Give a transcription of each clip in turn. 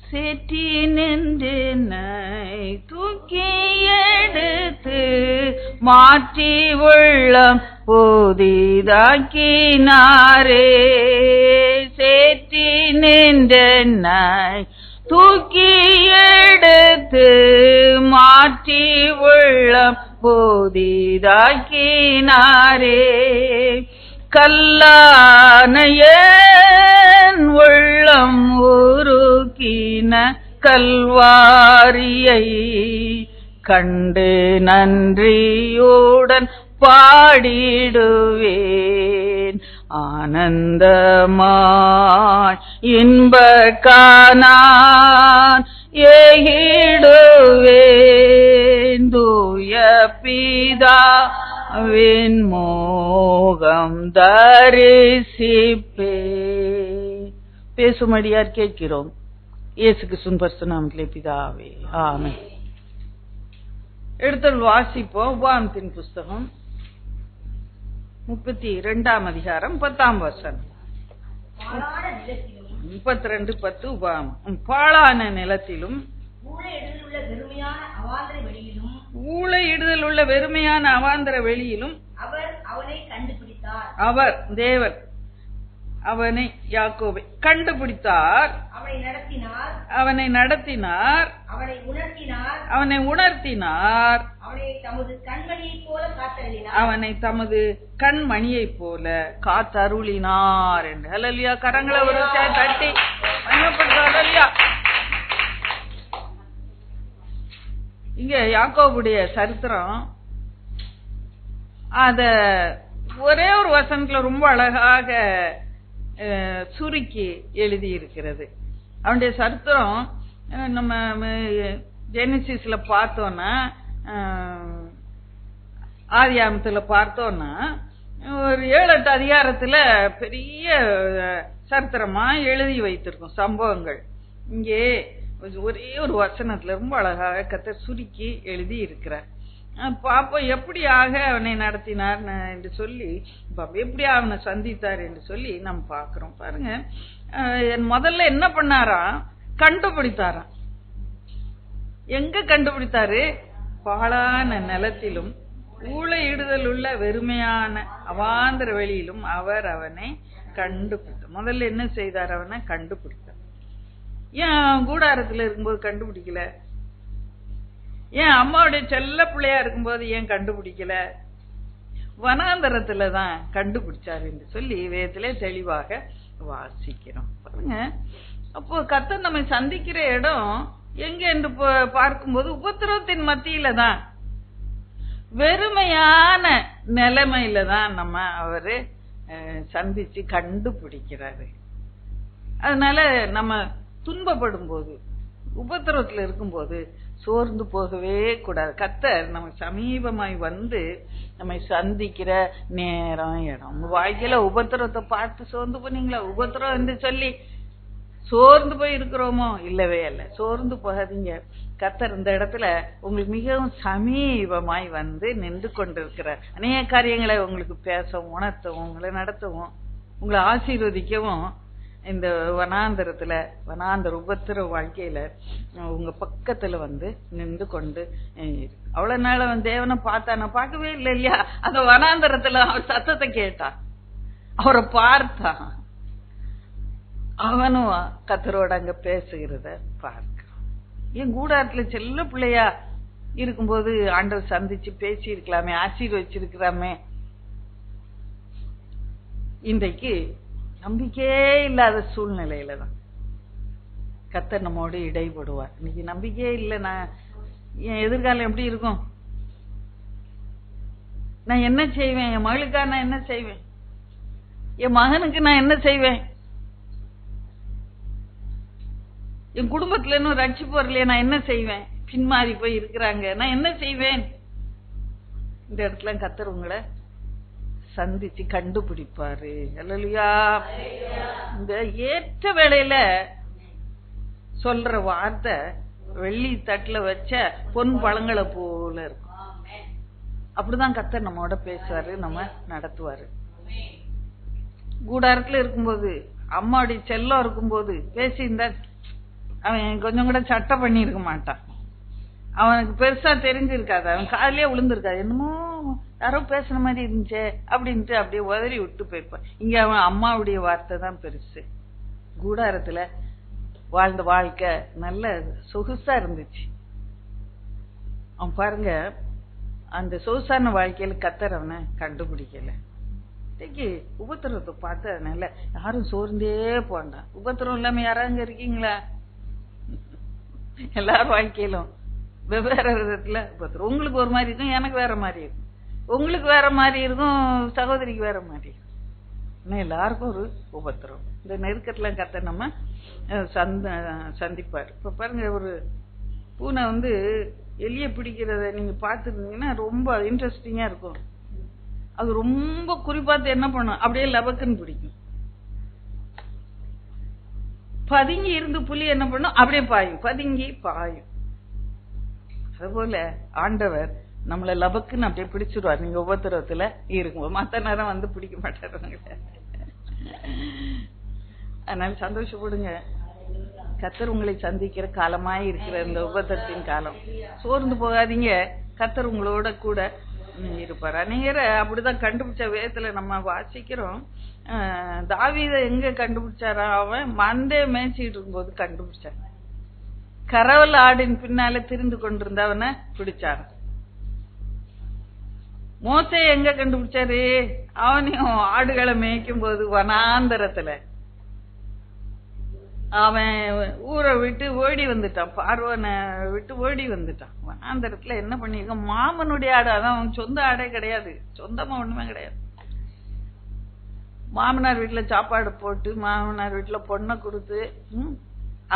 சேற்றி நின்றனை தூக்கி எடுத்து மாற்றி உள்ளம் புதிதாக்கினாரே. சேற்றி நின்றனை தூக்கி எடுத்து மாற்றி உள்ளம் புதிதாக்கினாரே. கல்லானையன் உள்ளம் உருக்கின கல்வாரியை கண்டு நன்றியுடன் பாடிடுவேன். ஆனந்தமாய் இன்பக்கானான் ஏகிடுவேன். தூய பிதாவின் மோகம் தரிசிப்பே. பேசும்படியார் கேட்கிறோம். இயேசு கிறிஸ்துவின் பரிசுத்த நாமத்திலே பிதாவே, ஆமென். எடுத்தல் வாசிப்போம். உபாகமத்தின் புஸ்தகம் 32ஆம் அதிகாரம் 10ஆம் வசனம். 32:10 உபாகமம். பாழான நிலத்திலும் ஊளையிடுதல் உள்ள வெறுமையான அவாந்தர வெளியிலும் அவர் தேவன் அவனை யாக்கோபை கண்டுபிடித்தார், அவனை நடத்தினார், அவனை உணர்த்தினார், அவனை தமது கண்மணியைப் போல காத்தருளினார் என்று. ஹல்லேலூயா. கரங்களை ஒரு தட்டி மகிமைப்படுத்துங்க. இங்க யாக்கோபுடைய சரித்திரம் அத ஒரே ஒரு வசனத்துல ரொம்ப அழகாக சுருக்கி எழுதி இருக்கிறது. அவனுடைய சரித்திரம் நம்ம ஜெனிசிஸ்ல பார்த்தோம்னா, ஆதியாகமத்துல பார்த்தோம்னா ஒரு 7-8 அதிகாரத்துல பெரிய சரித்திரமா எழுதி வைத்திருக்கும் சம்பவங்கள். இங்கே ஒரே ஒரு வசனத்துல ரொம்ப அழகாக கர்த்தர் சுருக்கி எழுதி இருக்கிறார். பாப்போம் எப்படியாக அவனை நடத்தினார் என்று சொல்லி, எப்படி அவனை சந்தித்தார் என்று சொல்லி நம்ம பாக்குறோம். பாருங்க, முதல்ல என்ன பண்ணாரா, கண்டுபிடித்தாராம். எங்க கண்டுபிடித்தாரு? பாழான நிலத்திலும் ஊளையிடுதல் உள்ள வெறுமையான அவாந்தர வெளியிலும் அவர் அவனை கண்டுபிடித்தார். முதல்ல என்ன செய்தார்? அவனை கண்டுபிடித்தார். ஏன் கூடாரத்துல இருக்கும்போது கண்டுபிடிக்கல? ஏன் அம்மாவுடைய செல்ல பிள்ளையா இருக்கும்போது ஏன் கண்டுபிடிக்கல? வனாந்தரத்துலதான் கண்டுபிடிச்சார் என்று சொல்லி வேதத்திலே தெளிவாக வாசிக்கிறோம். பாருங்க, அப்போ கர்த்தர் நம்மை சந்திக்கிற இடம் எங்க என்று பார்க்கும்போது உபத்திரவத்தின் மத்தியில தான், வெறுமையான நிலைமையில தான் நம்ம அவரு சந்திச்சு கண்டுபிடிக்கிறாரு. அதனால நம்ம துன்பப்படும் போது, உபத்திரவத்துல இருக்கும்போது சோர்ந்து போகவே கூடாது. கர்த்தர் நம்ம சமீபமாய் வந்து நம்மை சந்திக்கிற நேரம் இடம். உங்க வாழ்க்கையில உபத்திரவத்தை பார்த்து சோர்ந்து போனீங்களா? உபத்திரம் என்று சொல்லி சோர்ந்து போய் இருக்கிறோமோ? இல்லவே இல்லை. சோர்ந்து போகாதீங்க. கர்த்தர் இந்த இடத்துல உங்களுக்கு மிகவும் சமீபமாய் வந்து நின்று கொண்டிருக்கிறார். அநேக காரியங்களை உங்களுக்கு பேசவும், உணர்த்தவும், உங்களை நடத்தவும், உங்களை ஆசீர்வதிக்கவும் இந்த வனாந்தர உபத்திர வாழ்க்கையில உங்க பக்கத்துல வந்து நின்று கொண்டு அவ்வளவு நாள் தேவனை பார்த்தா, நான் பார்க்கவே இல்லை இல்லையா? அந்த வனாந்தரத்துல அவர் சத்தத்தை கேட்டான், அவரை பார்த்தான், அவனும் கர்த்தரோட அங்க பேசுகிறத பார்க்கிறான். என் கூடாரத்துல செல்ல பிள்ளையா இருக்கும்போது ஆண்டவர் சந்திச்சு பேசி இருக்கலாமே, ஆசீர்வச்சிருக்கலாமே. இன்றைக்கு நம்பிக்கையே இல்லாத சூழ்நிலையில தான் கர்த்தர் நம்மோடு இடைபடுவார். இன்னைக்கு நம்பிக்கையே இல்லைன்னா என் எதிர்காலம் எப்படி இருக்கும்? நான் என்ன செய்வேன்? என் மகளுக்கா நான் என்ன செய்வேன்? என் மகனுக்கு நான் என்ன செய்வேன்? என் குடும்பத்துல இன்னும் ரட்சிப்பு வரலையே, நான் என்ன செய்வேன்? பின்மாறி போய் இருக்கிறாங்க, நான் என்ன செய்வேன்? இந்த இடத்துல கர்த்தர் உங்களை சந்திச்சு கண்டுபிடிப்பாரு. அல்லேலூயா. இந்த ஏற்ற வேளையில சொல்ற வார்த்தை வெள்ளி தட்டுல வச்ச பொன் பழங்களை போல இருக்கும். அப்படிதான் கர்த்தர் நம்மோட பேசுவாரு, நம்ம நடத்துவாரு. கூடாரத்துல இருக்கும்போது, அம்மாவுடைய செல்லம் இருக்கும்போது பேசியிருந்தா அவன் கொஞ்சம் கூட சட்டை பண்ணிருக்க மாட்டான். அவனுக்கு பெருசா தெரிஞ்சிருக்காது, அவன் காலையே விழுந்திருக்காது, என்னமோ யாரோ பேசுன மாதிரி இருந்துச்சே அப்படின்ட்டு அப்படியே உதறி விட்டு போயிருப்பான். இங்க அவன் அம்மாவுடைய வார்த்தை தான் பெருசு. கூடாரத்துல வாழ்ந்த வாழ்க்கை நல்ல சொகுசா இருந்துச்சு. அவன் பாருங்க, அந்த சொகுசான வாழ்க்கையில கர்த்தர் அவனை கண்டுபிடிக்கல. இன்னைக்கு உபத்திரத்தை பார்த்ததுனால யாரும் சோர்ந்தே போண்டான். உபத்திரம் இல்லாம யாராங்க இருக்கீங்களா? எல்லாரும் வாழ்க்கையிலும் வெவ்வேறு விதத்துல உபத்திரம். உங்களுக்கு ஒரு மாதிரி இருக்கும், எனக்கு வேற மாதிரி இருக்கும், உங்களுக்கு வேற மாதிரி இருக்கும், சகோதரிக்கு வேற மாதிரி இருக்கும். எல்லாருக்கும் ஒரு உபத்திரம். இந்த நெருக்கத்துல கர்த்தர் நம்ம சந்திப்பார். இப்ப பாருங்க, ஒரு பூனை எலிய பிடிக்கிறத நீங்க பாத்துருந்தீங்கன்னா ரொம்ப இன்ட்ரெஸ்டிங்கா இருக்கும். அது ரொம்ப குறிப்பாத்து என்ன பண்ணும், அப்படியே லபக்குன்னு பிடிக்கும். பதுங்கி இருந்து புலி என்ன பண்ணும், அப்படியே பாயும், பதுங்கி பாயும். அதுபோல ஆண்டவர் நம்மள லபக்குன்னு அப்படியே பிடிச்சிருவார். நீங்க உபத்திரவத்துல இருக்கும், மத்த நேரம் பிடிக்க மாட்டாரு. அதனால சந்தோஷப்படுங்க. கர்த்தர் உங்களை சந்திக்கிற காலமாய் இருக்கிற இந்த உபத்திரத்தின் காலம். சோர்ந்து போகாதீங்க, கர்த்தர் உங்களோட கூட இருப்பார். அநேகரை அப்படிதான் கண்டுபிடிச்ச வேதத்துல நம்ம வாசிக்கிறோம். தாவீத எங்க கண்டுபிடிச்சாரா? அவன் மண்டே மேய்ச்சிட்டு இருக்கும்போது கண்டுபிடிச்சான். கரவல் ஆடின் பின்னால திரிந்து கொண்டிருந்தவனை பிடிச்சாரு. மோசே எங்க கண்டுபிடிச்சாரு? அவனையும் ஆடுகளை மேய்க்கும் போது வனாந்தரத்துல அவன் ஊரை விட்டு ஓடி வந்துட்டான், பார்வனை விட்டு ஓடி வந்துட்டான். வனாந்தரத்துல என்ன பண்ணிருக்க, மாமனுடைய ஆடு, அதான் அவன் சொந்த ஆடே கிடையாது, சொந்தமா ஒண்ணுமே கிடையாது. மாமனார் வீட்டுல சாப்பாடு போட்டு மாமனார் வீட்டுல பொண்ணை கொடுத்து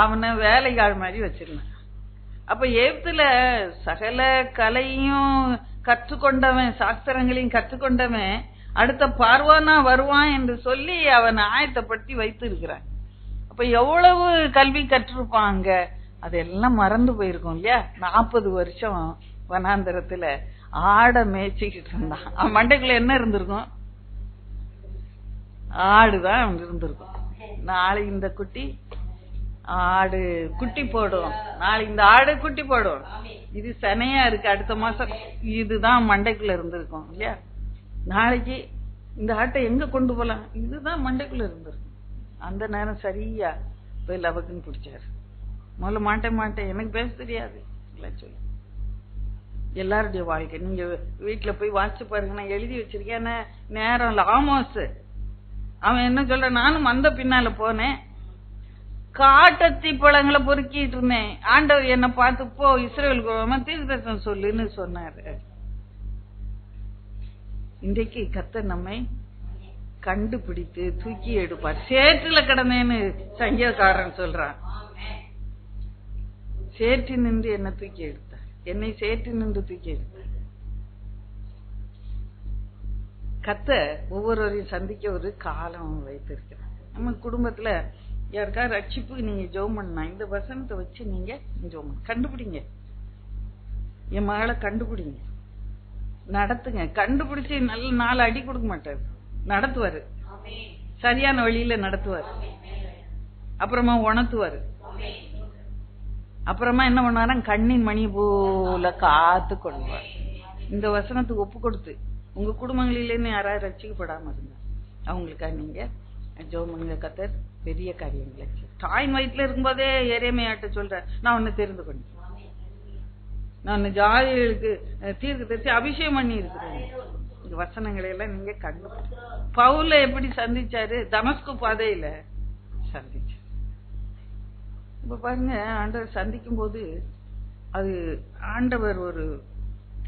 அவனை வேலைக்காள் மாதிரி வச்சிருந்தான். அப்ப எகிப்துல சகல கலையும் கற்றுக்கொண்டவன், சாஸ்திரங்களையும் கற்றுக்கொண்டவன் அடுத்த பார்வானா வருவான் என்று சொல்லி அவன் ஆயத்தப்படுத்தி வைத்து இருக்கிறான். அப்ப எவ்வளவு கல்வி கற்றிருப்பாங்க, அதெல்லாம் மறந்து போயிருக்கும் இல்லையா? 40 வருஷம் வனாந்தரத்துல ஆட மேய்ச்சிக்கிட்டு இருந்தான். அவன் மண்டைக்குள்ள என்ன இருந்திருக்கும்? ஆடுதான் இருந்திருக்கும். நாளை இந்த குட்டி ஆடு குட்டி போடும், நாளைக்கு இந்த ஆடு குட்டி போடும், இது சனையா இருக்கு, அடுத்த மாசம் இதுதான் மண்டைக்குள்ள இருந்திருக்கும் இல்லையா? நாளைக்கு இந்த ஆட்டை எங்க கொண்டு போலாம், இதுதான் மண்டைக்குள்ள இருந்திருக்கும். அந்த நேரம் சரியா போய் லபக்குன்னு பிடிச்சாரு. முதல்ல மாட்டேன் எனக்கு பேச தெரியாது சொல்லி. எல்லாருடைய வாழ்க்கை நீங்க வீட்டுல போய் வாசிச்சு பாருங்க, நான் எழுதி வச்சிருக்கேன். நேரம் லாமோஸ் அவன் என்ன சொல்ற, நானும் அந்த பின்னால போனேன், காட்டத்தி பழங்களை பொறுக்கிட்டு இருந்தேன், ஆண்டவர் என்ன பார்த்து போ இஸ்ரவேலுக்கு தீர்க்கதரிசனம் சொல்லுன்னு சொன்னாரு. இன்றைக்கு கர்த்தர் நம்மை கண்டுபிடித்து தூக்கி எடுப்பார். சேற்றுல கிடந்தேன்னு சங்கீதக்காரன் சொல்றான். சேற்று நின்று என்ன தூக்கி எடுத்தார், என்னை சேற்று நின்று தூக்கி எடுத்தார். கர்த்தர் ஒவ்வொருவரையும் சந்திக்க ஒரு காலம் வைத்திருக்கிறார். நம்ம குடும்பத்துல யாருக்கா ரட்சிப்புக்கு நீங்க ஜெபம் பண்ணா இந்த வசனத்தை வச்சு நீங்க ஜெபம் கண்டுபிடிங்க. என் மகளை கண்டுபிடிங்க, நடத்துங்க. கண்டுபிடிச்சு நல்ல 4 அடி கொடுக்க மாட்டாரு, நடத்துவாரு, சரியான வழியில நடத்துவாரு. அப்புறமா உணர்த்துவாரு. அப்புறமா என்ன பண்ணுவாரா, கண்ணின் மணி போல காத்து கொள்வார். இந்த வசனத்துக்கு ஒப்பு கொடுத்து உங்க குடும்பங்களிலேன்னு யாராவது ரட்சிக்கப்படாம இருந்தா அவங்களுக்காக நீங்க ஜெபம். கர்த்தர் பெரிய காரியங்களை தாயின் வயிற்றுல இருக்கும்போதே எரேமியாட்ட சொல்ற, நான் உன்னை தெரிந்து கொண்டேன், நான் ஜாதிகளுக்கு தீர்க்கதரிசி அபிஷேகம் பண்ணி இருக்கிறேன். இந்த வசனங்களை எல்லாம் நீங்க கண்டு. பவுல எப்படி சந்திச்சாரு, தமஸ்கு பாதையில சந்திச்சாரு. இப்ப பாருங்க, ஆண்டவர் சந்திக்கும் போது அது ஆண்டவர் ஒரு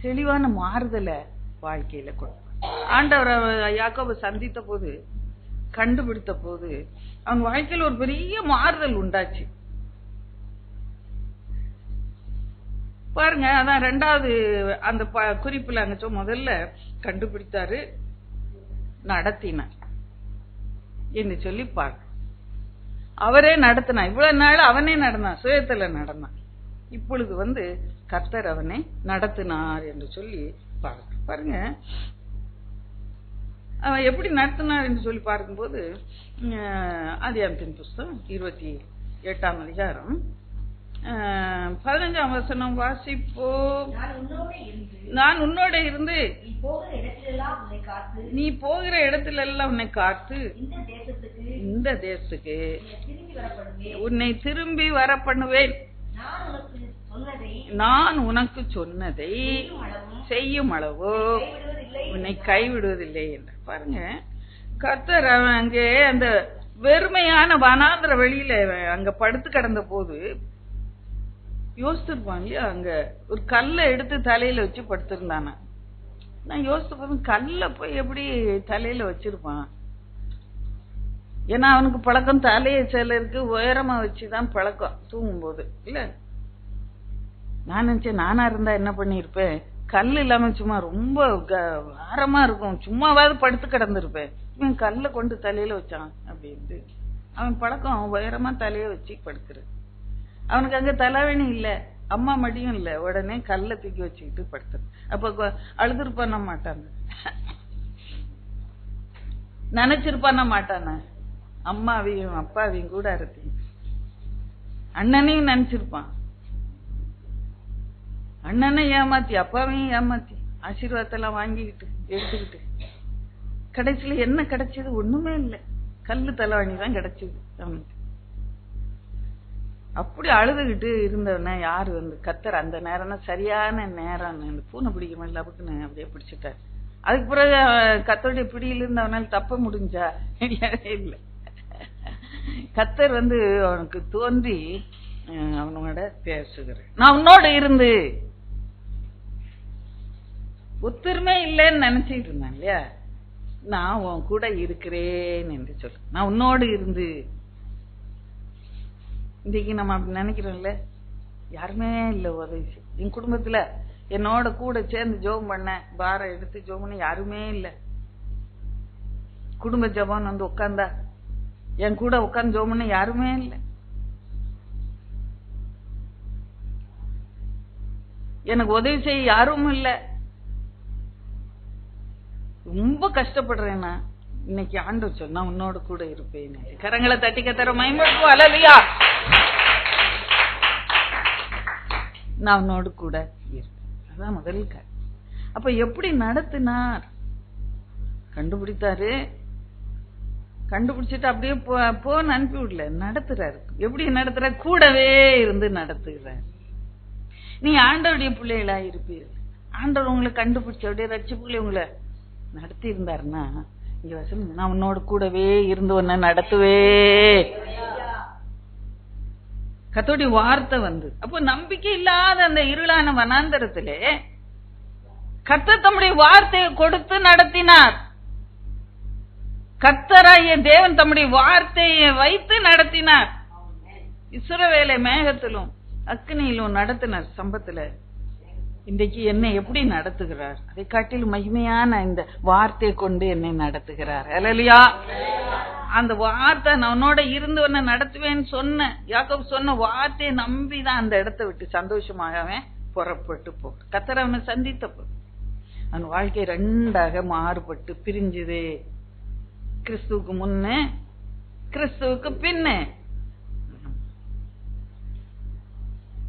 தெளிவான மாறுதலை வாழ்க்கையில கொடுப்பார். ஆண்டவர் யாக்கோபை சந்தித்த போது, கண்டுபிடித்த போது அவங்க வாழ்க்கையில ஒரு பெரிய மாறுதல் உண்டாச்சு. பாருங்க, அதான் 2வது அந்த குறிப்புல அங்க முதல்ல கண்டுபிடித்தாரு, நடத்தினார் என்று சொல்லி பாருங்க. அவரே நடத்தினார். இவ்வளவு நாள் அவனே நடந்தான், சுயத்துல நடந்தான். இப்பொழுது கர்த்தர் அவனை நடத்தினார் என்று சொல்லி பாருங்க. அவன் எப்படி நடத்தினார் என்று சொல்லி பார்க்கும்போது, ஆதியாகமத்தின் புஸ்தகம் 28ஆம் அதிகாரம் 15ஆம் வசனம் வாசிப்போம். நான் உன்னோட இருந்து நீ போகிற இடத்துல எல்லாம் உன்னை காத்து இந்த தேசத்துக்கு உன்னை திரும்பி வர பண்ணுவேன். நான் உனக்கு சொன்னதை செய்யும் அளவோ உன்னை கைவிடுவதில்லை என்று. பாருங்க, கர்த்தர் அங்கே அந்த வெறுமையான வனாந்திர வெளியில அங்க படுத்து கிடந்த போது யோசிச்சிருப்பான் இல்லையா, அங்க ஒரு கல்லை எடுத்து தலையில வச்சு படுத்திருந்தானா. நான் யோசித்து போது கல்ல போய் எப்படி தலையில வச்சிருப்பான்? ஏன்னா அவனுக்கு பழக்கம் தலையை சிலருக்கு உயரமா வச்சுதான் பழக்கம் தூங்கும் போது இல்ல. நான் நினைச்சேன் நானா இருந்தா என்ன பண்ணிருப்பேன், கல் இல்லாம சும்மா ரொம்ப வாரமா இருக்கும் சும்மாவாவது படுத்து கிடந்திருப்பேன். இவன் கல்ல கொண்டு தலையில வச்சான் அப்படின்ட்டு. அவன் பழக்கம் உயரமா தலைய வச்சு படுக்கிறது. அவனுக்கு அங்க தலைவணி இல்ல, அம்மா மடியும் இல்ல, உடனே கல்ல தூக்கி வச்சுக்கிட்டு படுத்துரு. அப்ப அழுதுருப்பான மாட்டாங்க, நினைச்சிருப்பான மாட்டான, அம்மாவையும் அப்பாவையும் கூட அறுத்தி அண்ணனையும் நினைச்சிருப்பான். அண்ணனை ஏமாத்தி அப்பாவையும் ஏமாத்தி ஆசீர்வாதத்தெல்லாம் வாங்கிக்கிட்டு எடுத்துக்கிட்டு கடைசியில என்ன கிடைச்சது? ஒண்ணுமே இல்லை, கல்லு தலைவாணி தான் கிடைச்சது அவனுக்கு. அப்படி அழுதுகிட்டு இருந்தவன யாரு வந்து கர்த்தர் அந்த நேரம் சரியான நேரம் பூனை பிடிக்க மாதிரி அப்படின்னு அப்படியே பிடிச்சிட்டாரு. அதுக்கு பிறகு கர்த்தருடைய பிடியில இருந்து அவனால தப்ப முடிஞ்சா இல்லை. கர்த்தர் வந்து அவனுக்கு தோன்றி அவனோட பேசுகிறேன், நான் உன்னோட இருந்து. ஒத்துருமே இல்லைன்னு நினைச்சிட்டு இருந்தான் இல்லையா, நான் உன் கூட இருக்கிறேன் என்று சொல்லு, நான் உன்னோடு இருந்து. இன்னைக்கு நம்ம அப்படி நினைக்கிறோம்ல, யாருமே இல்ல உதவி. என் குடும்பத்துல என்னோட கூட சேர்ந்து ஜெபம் பண்ண, பாரம் எடுத்து ஜெபம் பண்ண யாருமே இல்ல. குடும்ப ஜெபம் வந்து உட்கார்ந்தா என் கூட உட்கார்ந்து ஜெபம் பண்ண யாருமே இல்ல. எனக்கு உதவி செய்ய யாரும் இல்ல. ரொம்ப கஷ்டப்படுறேன்னா இன்னைக்கு ஆண்டவர் சொன்னா உன்னோட கூட இருப்பேன். கரங்களை தட்டி கத்தர மகிமைப்படுத்துவோம். அல்லேலூயா. நான் உன்னோடு கூட இருப்பேன். அதான் முதல் காரியம். அப்ப எப்படி நடத்தினார்? கண்டுபிடித்தாரு. கண்டுபிடிச்சிட்டு அப்படியே போன்னு அனுப்பி விடல, நடத்துறாரு. எப்படி நடத்துறாரு? கூடவே இருந்து நடத்துகிறார். நீ ஆண்டவருடைய பிள்ளைகளா இருப்பீர்கள். ஆண்டவர் உங்களை கண்டுபிடிச்ச அப்படியே ரட்சிப்புகளை உங்களை நடத்தி இருந்தாருன்னா, இங்க வசனம் நான் உன்னோட கூடவே இருந்து உன்னை நடத்துவே. கர்த்தருடைய வார்த்தை வந்து அப்போ நம்பிக்கை இல்லாத அந்த இருளான வனாந்தரத்திலே கர்த்தர் தம்முடைய வார்த்தையை கொடுத்து நடத்தினார். கர்த்தராகிய தேவன் தம்முடைய வார்த்தையை வைத்து நடத்தினார். இஸ்ரவேலை மேகத்திலும் அக்னியிலும் நடத்தினார். சம்பத்துல இன்றைக்கு என்னை எப்படி நடத்துகிறார்? அதை காட்டிலும் மகிமையான இந்த வார்த்தையை கொண்டு என்னை நடத்துகிறார். அல்லேலூயா. அந்த வார்த்தை நான் உன்னோட இருந்து உன்னை நடத்துவேன்னு சொன்ன யாக்கோபு சொன்ன வார்த்தையை நம்பிதான் அந்த இடத்தை விட்டு சந்தோஷமாகவே புறப்பட்டு போ. கர்த்தர் அவனை சந்தித்த போது அவன் வாழ்க்கை ரெண்டாக மாறுபட்டு பிரிஞ்சுது. கிறிஸ்துவுக்கு முன்ன, கிறிஸ்துவுக்கு பின்ன.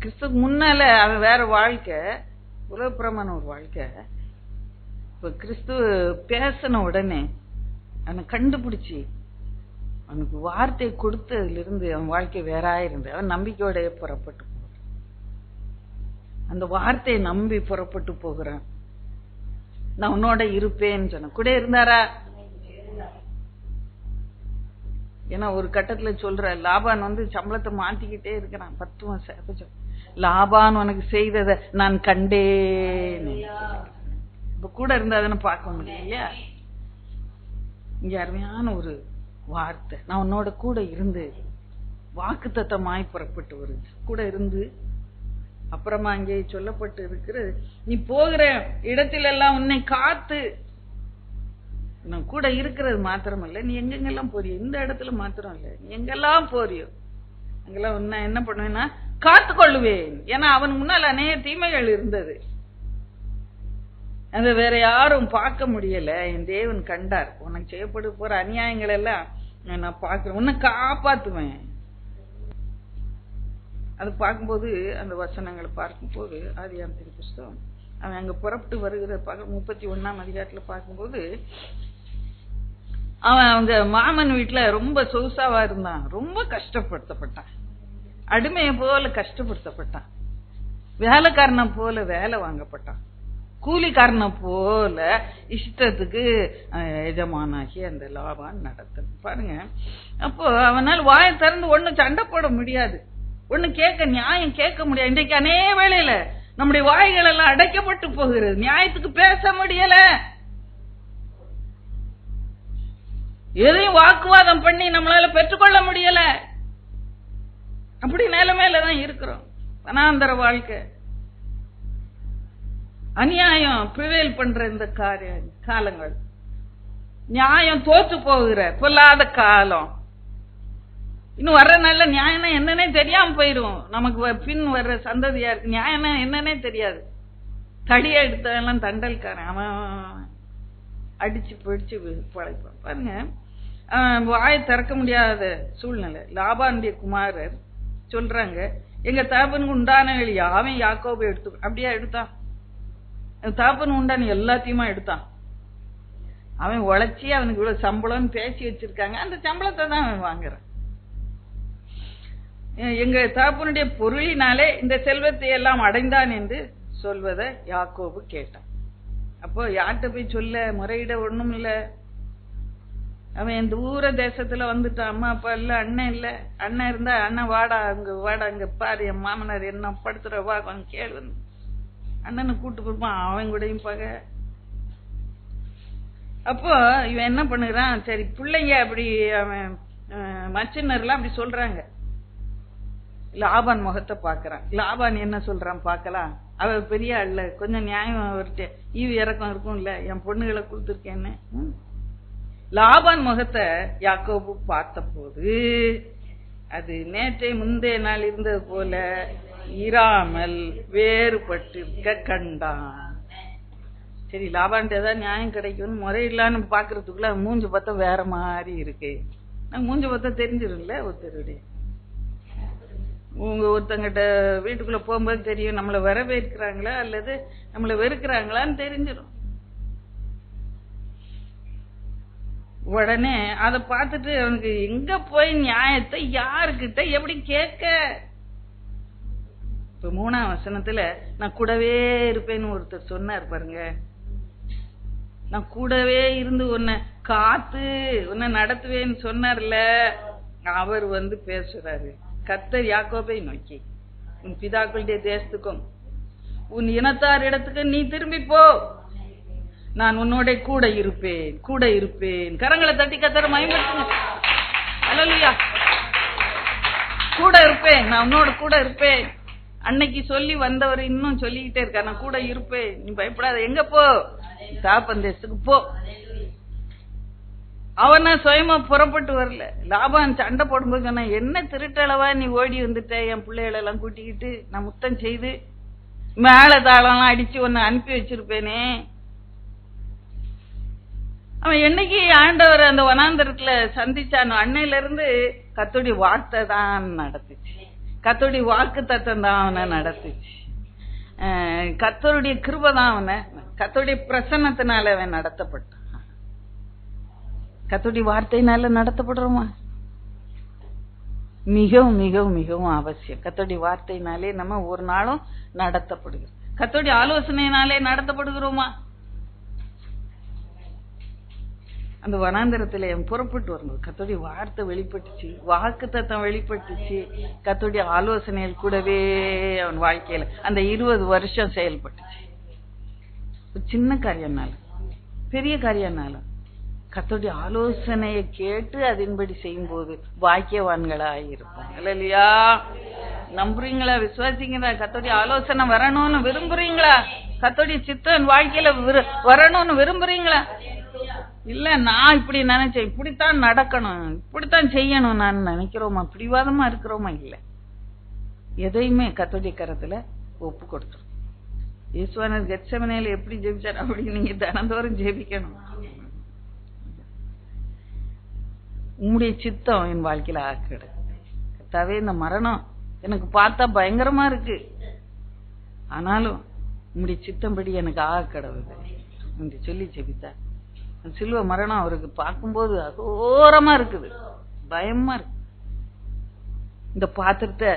கிறிஸ்துவுக்கு முன்னால அவன் வேற வாழ்க்கை, உலகப்புறமான ஒரு வாழ்க்கை. இப்ப கிறிஸ்து பேசின உடனே அவனை கண்டுபிடிச்சி அவனுக்கு வார்த்தை கொடுத்ததுல இருந்து அவன் வாழ்க்கை வேறாயிருந்து அவன் நம்பிக்கையோட புறப்பட்டு போகிறான். அந்த வார்த்தையை நம்பி புறப்பட்டு போகிறான். நான் உன்னோட இருப்பேன்னு சொன்ன கூட இருந்தாரா? ஏன்னா ஒரு கட்டத்துல சொல்ற லாபான் வந்து சம்பளத்தை மாத்திக்கிட்டே இருக்கிறான் 10 மாசம். லாபான் உனக்கு செய்ததை நான் கண்டேன். இப்ப கூட இருந்தாதானே பார்க்க முடியும் இல்லையா? இங்க அருமையான ஒரு வார்த்தை, நான் உன்னோட கூட இருந்து வாக்குத்தத்தமாய் புறப்பட்டு வருது. கூட இருந்து அப்புறமா அங்கே சொல்லப்பட்டு இருக்கிறது, நீ போகிற இடத்திலெல்லாம் உன்னை காத்து. நான் கூட இருக்கிறது மாத்திரம் இல்ல, நீ எங்கெங்கெல்லாம் போறியோ, இந்த இடத்துல மாத்திரம் இல்ல, நீ எங்கெல்லாம் போறியோ அங்கெல்லாம் உன்னை என்ன பண்ணுவேன்னா காத்து கொள்ளுவேன். ஏன்னா அவன் முன்னால் அநேக தீமைகள் இருந்தது, அது வேற யாரும் பார்க்க முடியல. என் தேவன் கண்டார். உனக்கு செய்யப்படு போற அநியாயங்கள் எல்லாம் நான் பார்க்கிறேன், உன்னை காப்பாத்துவேன். அது பார்க்கும்போது அந்த வசனங்களை பார்க்கும்போது ஆதியாகமத்தின் புஸ்தகம் அவன் அங்க புறப்பட்டு வருகிற 31ஆம் அதிகாரத்துல பார்க்கும்போது அவன் அவங்க மாமன் வீட்டுல ரொம்ப சொகுசாவா இருந்தான், ரொம்ப கஷ்டப்படுத்தப்பட்டான், அடிமையை போல கஷ்டப்படுத்தப்பட்டான், வேலைக்காரனை போல வேலை வாங்கப்பட்டான், கூலிக்காரனை போல இஷ்டத்துக்கு எஜமானாகி அந்த லாபான் நடத்த பாருங்க. அப்போ அவனால் வாயை திறந்து ஒண்ணு சண்டை போட முடியாது, ஒண்ணு கேட்க நியாயம் கேட்க முடியாது. இன்றைக்கு அநேக வேளையில நம்முடைய வாய்கள் எல்லாம் அடைக்கப்பட்டு போகிறது, நியாயத்துக்கு பேச முடியல, எதையும் வாக்குவாதம் பண்ணி நம்மளால பெற்றுக்கொள்ள முடியல. அப்படி நிலைமையில தான் இருக்கிறோம். வனாந்தர வாழ்க்கை, அநியாயம் பிரிவேல் பண்ற இந்த காலங்கள், நியாயம் தோற்று போகிற பொல்லாத காலம். இன்னும் வர்ற நல்ல நியாயம்னா என்னன்னே தெரியாம போயிரும். நமக்கு பின் வர்ற சந்ததியா இருக்கு, நியாயம்னா என்னன்னே தெரியாது. தடியா எடுத்ததெல்லாம் தண்டல்காரன், அவன் அடிச்சு பிடிச்சு பழைப்பான். பாருங்க, வாயை திறக்க முடியாத சூழ்நிலை. லாபானுடைய குமாரர் சொல்றாங்க, எங்க தகப்பனுக்கு உண்டான அவன் யாக்கோபை எடுத்து அப்படியா எடுத்தான், தகப்பன் உண்டான எல்லாத்தையுமா எடுத்தான். அவன் உழைச்சி அவனுக்கு இவ்வளவு சம்பளம் பேசி வச்சிருக்காங்க, அந்த சம்பளத்தை தான் அவன் வாங்குறான். எங்க தகப்பனுடைய பொருளினாலே இந்த செல்வத்தை எல்லாம் அடைந்தான் என்று சொல்வதை யாக்கோபு கேட்டான். அப்போ யார்கிட்ட போய் சொல்ல, முறையிட ஒண்ணும் இல்ல. அவன் தூர தேசத்துல வந்துட்டான், அம்மா அப்பா இல்ல, அண்ணன் இல்ல. அண்ணன் இருந்தா அண்ணன் வாடா அங்க பாரு, என் மாமனார் என்ன படுத்துற, வா கொஞ்சம் கேளு. அண்ணனை கூட்டு போயிருப்பான், அவன் கூடயும் பக. அப்போ இவன் என்ன பண்ணுறான், சரி பிள்ளைங்க அப்படி அவன் மச்சினர்லாம் அப்படி சொல்றாங்க. லாபான் முகத்தை பாக்குறான். லாபான் என்ன சொல்றான் பார்க்கலாம். அவ பெரிய ஆள்ல, கொஞ்சம் நியாயம் அவர்கிட்ட ஈவு இறக்கம் இருக்கும் இல்ல, என் பொண்ணுகளை கொடுத்துருக்கேன்னு. லாபான் முகத்தை யாக்கோபு பார்த்த போது அது நேற்றை முந்தைய நாள் இருந்தது போல இராமல் வேறுபட்டு கண்டான். சரி, லாபான்ட்டு ஏதாவது நியாயம் கிடைக்கும்னு முறையில்லான்னு பாக்குறதுக்குள்ள மூஞ்சி பார்த்தா வேற மாதிரி இருக்கு. மூஞ்சி பார்த்தா தெரிஞ்சிடும்ல ஒருத்தருடைய. உங்க ஒருத்தங்கிட்ட வீட்டுக்குள்ள போகும்போது தெரியும், நம்மள வரவேற்கிறாங்களா அல்லது நம்மள வெறுக்கிறாங்களான்னு தெரிஞ்சிடும். உடனே அதை பார்த்துட்டு அவனுக்கு எங்க போய் நியாயத்தை யாருக்கிட்ட எப்படி கேட்க. இப்ப 3ஆம் வசனத்துல நான் கூடவே இருப்பேன்னு ஒருத்தர் சொன்னார் பாருங்க. நான் கூடவே இருந்து உன்னை காத்து உன்னை நடத்துவேன்னு சொன்னார்ல, அவர் பேசுறாரு. கர்த்தர் யாக்கோபை நோக்கி, உன் பிதாக்களுடைய தேசத்துக்கும் உன் இனத்தார் இடத்துக்கு நீ திரும்பி போ, நான் உன்னோட கூட இருப்பேன், கூட இருப்பேன். கரங்களை தட்டி கர்த்தரை மகிமைப்படுத்துங்க. அல்லேலூயா. கூட இருப்பேன், நான் உன்னோட கூட இருப்பேன். அன்னைக்கு சொல்லி வந்தவர் இன்னும் சொல்லிக்கிட்டே இருக்கார், நான் கூட இருப்பேன், நீ பயப்படாத. எங்க போ, தாப்பன் தேசத்துக்கு போ. அவன சுயமா புறப்பட்டு வரல. லாபான் சண்டை போடும்போது சொன்ன, என்ன திருட்டளவா நீ ஓடி வந்துட்ட, என் பிள்ளைகளை எல்லாம் கூட்டிக்கிட்டு நான் முத்தம் செய்து மேல தாளம்லாம் அடிச்சு உன்னை அனுப்பி வச்சிருப்பேனே. அவன் என்னைக்கு ஆண்டவர் அந்த வனாந்தரத்துல சந்திச்சானோ அன்னையில இருந்து கர்த்தருடைய வார்த்தை தான் நடத்துச்சு, கர்த்தருடைய வாக்கு தத்தம் தான் அவனை நடத்துச்சு, கர்த்தருடைய கிருபை தான் அவனை, கர்த்தருடைய பிரசன்னத்தினால அவன் நடத்தப்பட்டான். கர்த்தருடைய வார்த்தையினால நடத்தப்படுறோமா? மிகவும் மிகவும் மிகவும் அவசியம். கர்த்தருடைய வார்த்தையினாலே நம்ம ஒரு நாளும் நடத்தப்படுகிறோம். கர்த்தருடைய ஆலோசனையினாலே நடத்தப்படுகிறோமா? அந்த வனாந்தரத்துல புறப்பட்டு வரும்போது கர்த்தருடைய வார்த்தை வெளிப்பட்டுச்சு, வாக்கு தத்தம் வெளிப்பட்டுச்சு, கர்த்தருடைய ஆலோசனைகள் கூடவே அவன் வாழ்க்கையில அந்த 20 வருஷம் செயல்பட்டுச்சு. சின்ன காரியம்னாலும் பெரிய காரியம்னாலும் கர்த்தருடைய ஆலோசனையை கேட்டு அதன்படி செய்யும் போது பாக்கியவான்களாய் இருப்பாங்க. இல்லையா? நம்புறீங்களா? விசுவாசிங்களா? கர்த்தருடைய ஆலோசனை வரணும்னு விரும்புறீங்களா? கர்த்தருடைய சித்தம் வாழ்க்கையில வரணும்னு விரும்புறீங்களா? இல்ல நான் இப்படி நினைச்சேன், இப்படித்தான் நடக்கணும், இப்படித்தான் செய்யணும் நான் நினைக்கிறோமா? பிடிவாதமா இருக்கிறோமா? இல்ல, எதையுமே கர்த்தருடைய கரத்துல ஒப்பு கொடுத்துரும். இயேசுவானவர் கெத்செமனேல எப்படி ஜெபிச்சார் அப்படி நீங்க தினந்தோறும் ஜெபிக்கணும். உம்முடைய சித்தம் என் வாழ்க்கையில ஆக்கிடு. கர்த்தாவே, இந்த மரணம் எனக்கு பார்த்தா பயங்கரமா இருக்கு, ஆனாலும் உம்முடைய சித்தம்படி எனக்கு ஆக கடவுது என்று சொல்லி ஜெபித்தார். சிலுவ மரணம் அவருக்கு பார்க்கும்போது அகோரமா இருக்குது, பயமா இருக்கு. இந்த பாத்திரத்தை,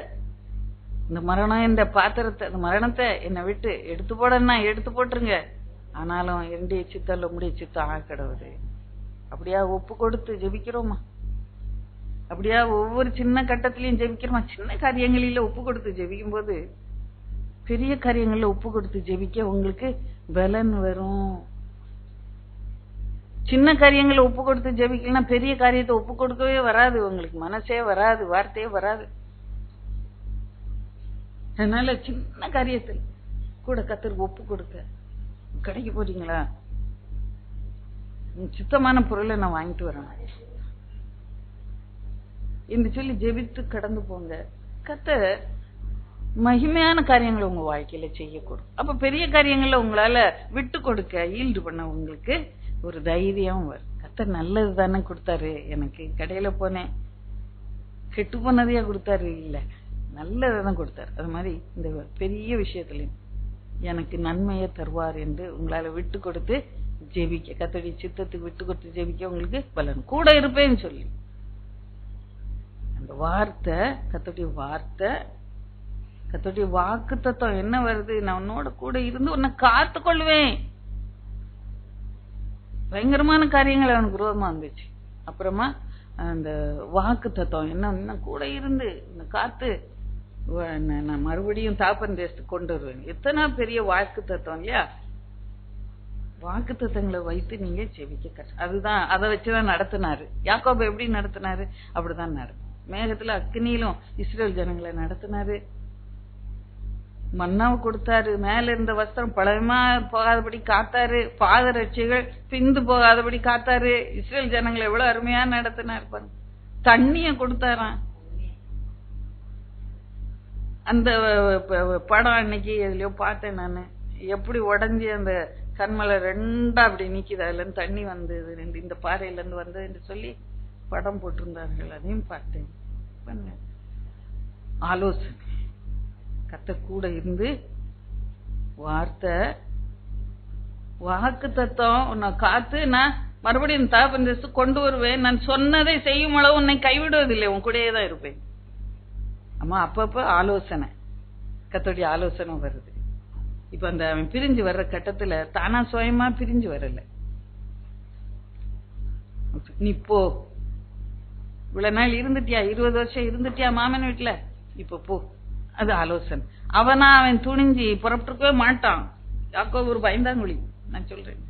இந்த மரணம், இந்த பாத்திரத்தை, இந்த மரணத்தை என்னை விட்டு எடுத்து போடனா எடுத்து போட்டுருங்க, ஆனாலும் என்னுடைய சித்தம் உம்முடைய சித்தம் ஆக கடவுது. அப்படியா ஒப்பு கொடுத்து ஜெபிக்கிறோமா? அப்படியா ஒவ்வொரு சின்ன கட்டத்திலையும் ஜெபிக்கிறோமா? சின்ன காரியங்களில ஒப்பு கொடுத்து ஜெபிக்கும் போது பெரிய காரியங்கள்ல ஒப்பு கொடுத்து ஜெபிக்க உங்களுக்கு பலன் வரும். சின்ன காரியங்களை ஒப்பு கொடுத்து ஜெபிக்கலன்னா பெரிய காரியத்தை ஒப்பு கொடுக்கவே வராது, உங்களுக்கு மனசே வராது, வார்த்தையே வராது. அதனால சின்ன காரியத்தில் கூட கர்த்தருக்கு ஒப்பு கொடுக்க. கடைக்கு போறீங்களா, சுத்தமான பொருளை நான் வாங்கிட்டு வரேன் என்று சொல்லி ஜெபித்து கடந்து போங்க. கர்த்தர் மகிமையான காரியங்களை உங்க வாழ்க்கையில செய்யக்கூடும். அப்ப பெரிய காரியங்கள்ல உங்களால விட்டு கொடுக்க, ஈல்டு பண்ண உங்களுக்கு ஒரு தைரியம் வரும். கர்த்தர் நல்லது தானே கொடுத்தாரு, எனக்கு கடையில போனேன் கெட்டு போனதையா கொடுத்தாரு, இல்ல நல்லதான் கொடுத்தாரு. அது மாதிரி இந்த பெரிய விஷயத்திலையும் எனக்கு நன்மையை தருவார் என்று உங்களால விட்டு கொடுத்து ஜெபிக்க, கர்த்தருடைய சித்தத்துக்கு விட்டு கொடுத்து ஜெபிக்க உங்களுக்கு பலன். கூட இருப்பேன்னு சொல்லி அந்த வார்த்தை, கர்த்தருடைய வார்த்தை, கர்த்தருடைய வாக்கு தத்துவம் என்ன வருது, நான் உன்னோட கூட இருந்து உன்னை காத்து கொள்வேன். பயங்கரமான காரியங்கள் அவனுக்கு விரோதமா இருந்துச்சு. அப்புறமா அந்த வாக்கு தத்துவம் என்ன, கூட இருந்து காத்து நான் மறுபடியும் தாப்பன் தேசத்துக்கு கொண்டு வருவேன். எத்தனை பெரிய வாக்கு தத்துவம் இல்லையா? வாக்கு தத்துவங்களை வைத்து நீங்க ஜெபிக்க. அதுதான், அதை வச்சுதான் நடத்தினாரு. யாக்கோபு எப்படி நடத்தினாரு, அப்படிதான் நடக்கும். மேகத்துல அக்னியிலும் இஸ்ரேல் ஜனங்களை நடத்தினாரு, மன்னாவை கொடுத்தாரு, மேல இருந்த வஸ்திரம் பழமா போகாதபடி காத்தாரு, பாதரட்சிகள் பிந்து போகாதபடி காத்தாரு. இஸ்ரேல் ஜனங்களை எவ்வளவு அருமையா நடத்தினாரு பாருங்க. தண்ணிய கொடுத்தாராம். அந்த படம் அன்னைக்கு எதுலயோ பார்த்தேன் நானு, எப்படி உடஞ்சி அந்த கண்மலை ரெண்டா அப்படி நிக்குது, அதுல இருந்து தண்ணி வந்தது, ரெண்டு இந்த பாறையில இருந்து வந்தது என்று சொல்லி படம் போட்டிருந்தார்கள். அதையும் பார்த்தேன். ஆலோசனை, கர்த்தர் கூட இருந்து வார்த்தை, வாக்கு தத்துவம், உன்னை காத்து நான் மறுபடியும் தாப்பன் தேசத்துக்கு கொண்டு வருவேன், நான் சொன்னதை செய்யும் அளவு உன்னை கைவிடுவதில்லை, உன் கூடயே தான் இருப்பேன். அம்மா அப்பப்ப ஆலோசனை, கர்த்தருடைய ஆலோசனை வருது. இப்ப அந்த பிரிஞ்சு வர்ற கட்டத்துல தானா சுயமா பிரிஞ்சு வரல, நீ போ, இவ்வளவு நாள் இருந்துட்டியா, 20 வருஷம் இருந்துட்டியா மாமன் வீட்டுல, இப்ப போ, அது ஆலோசனை. அவன் துணிஞ்சி புறப்பட்டுக்கவே மாட்டான். யாக்கோபு ஒரு பயந்தாங்குழி, நான் சொல்றேன்.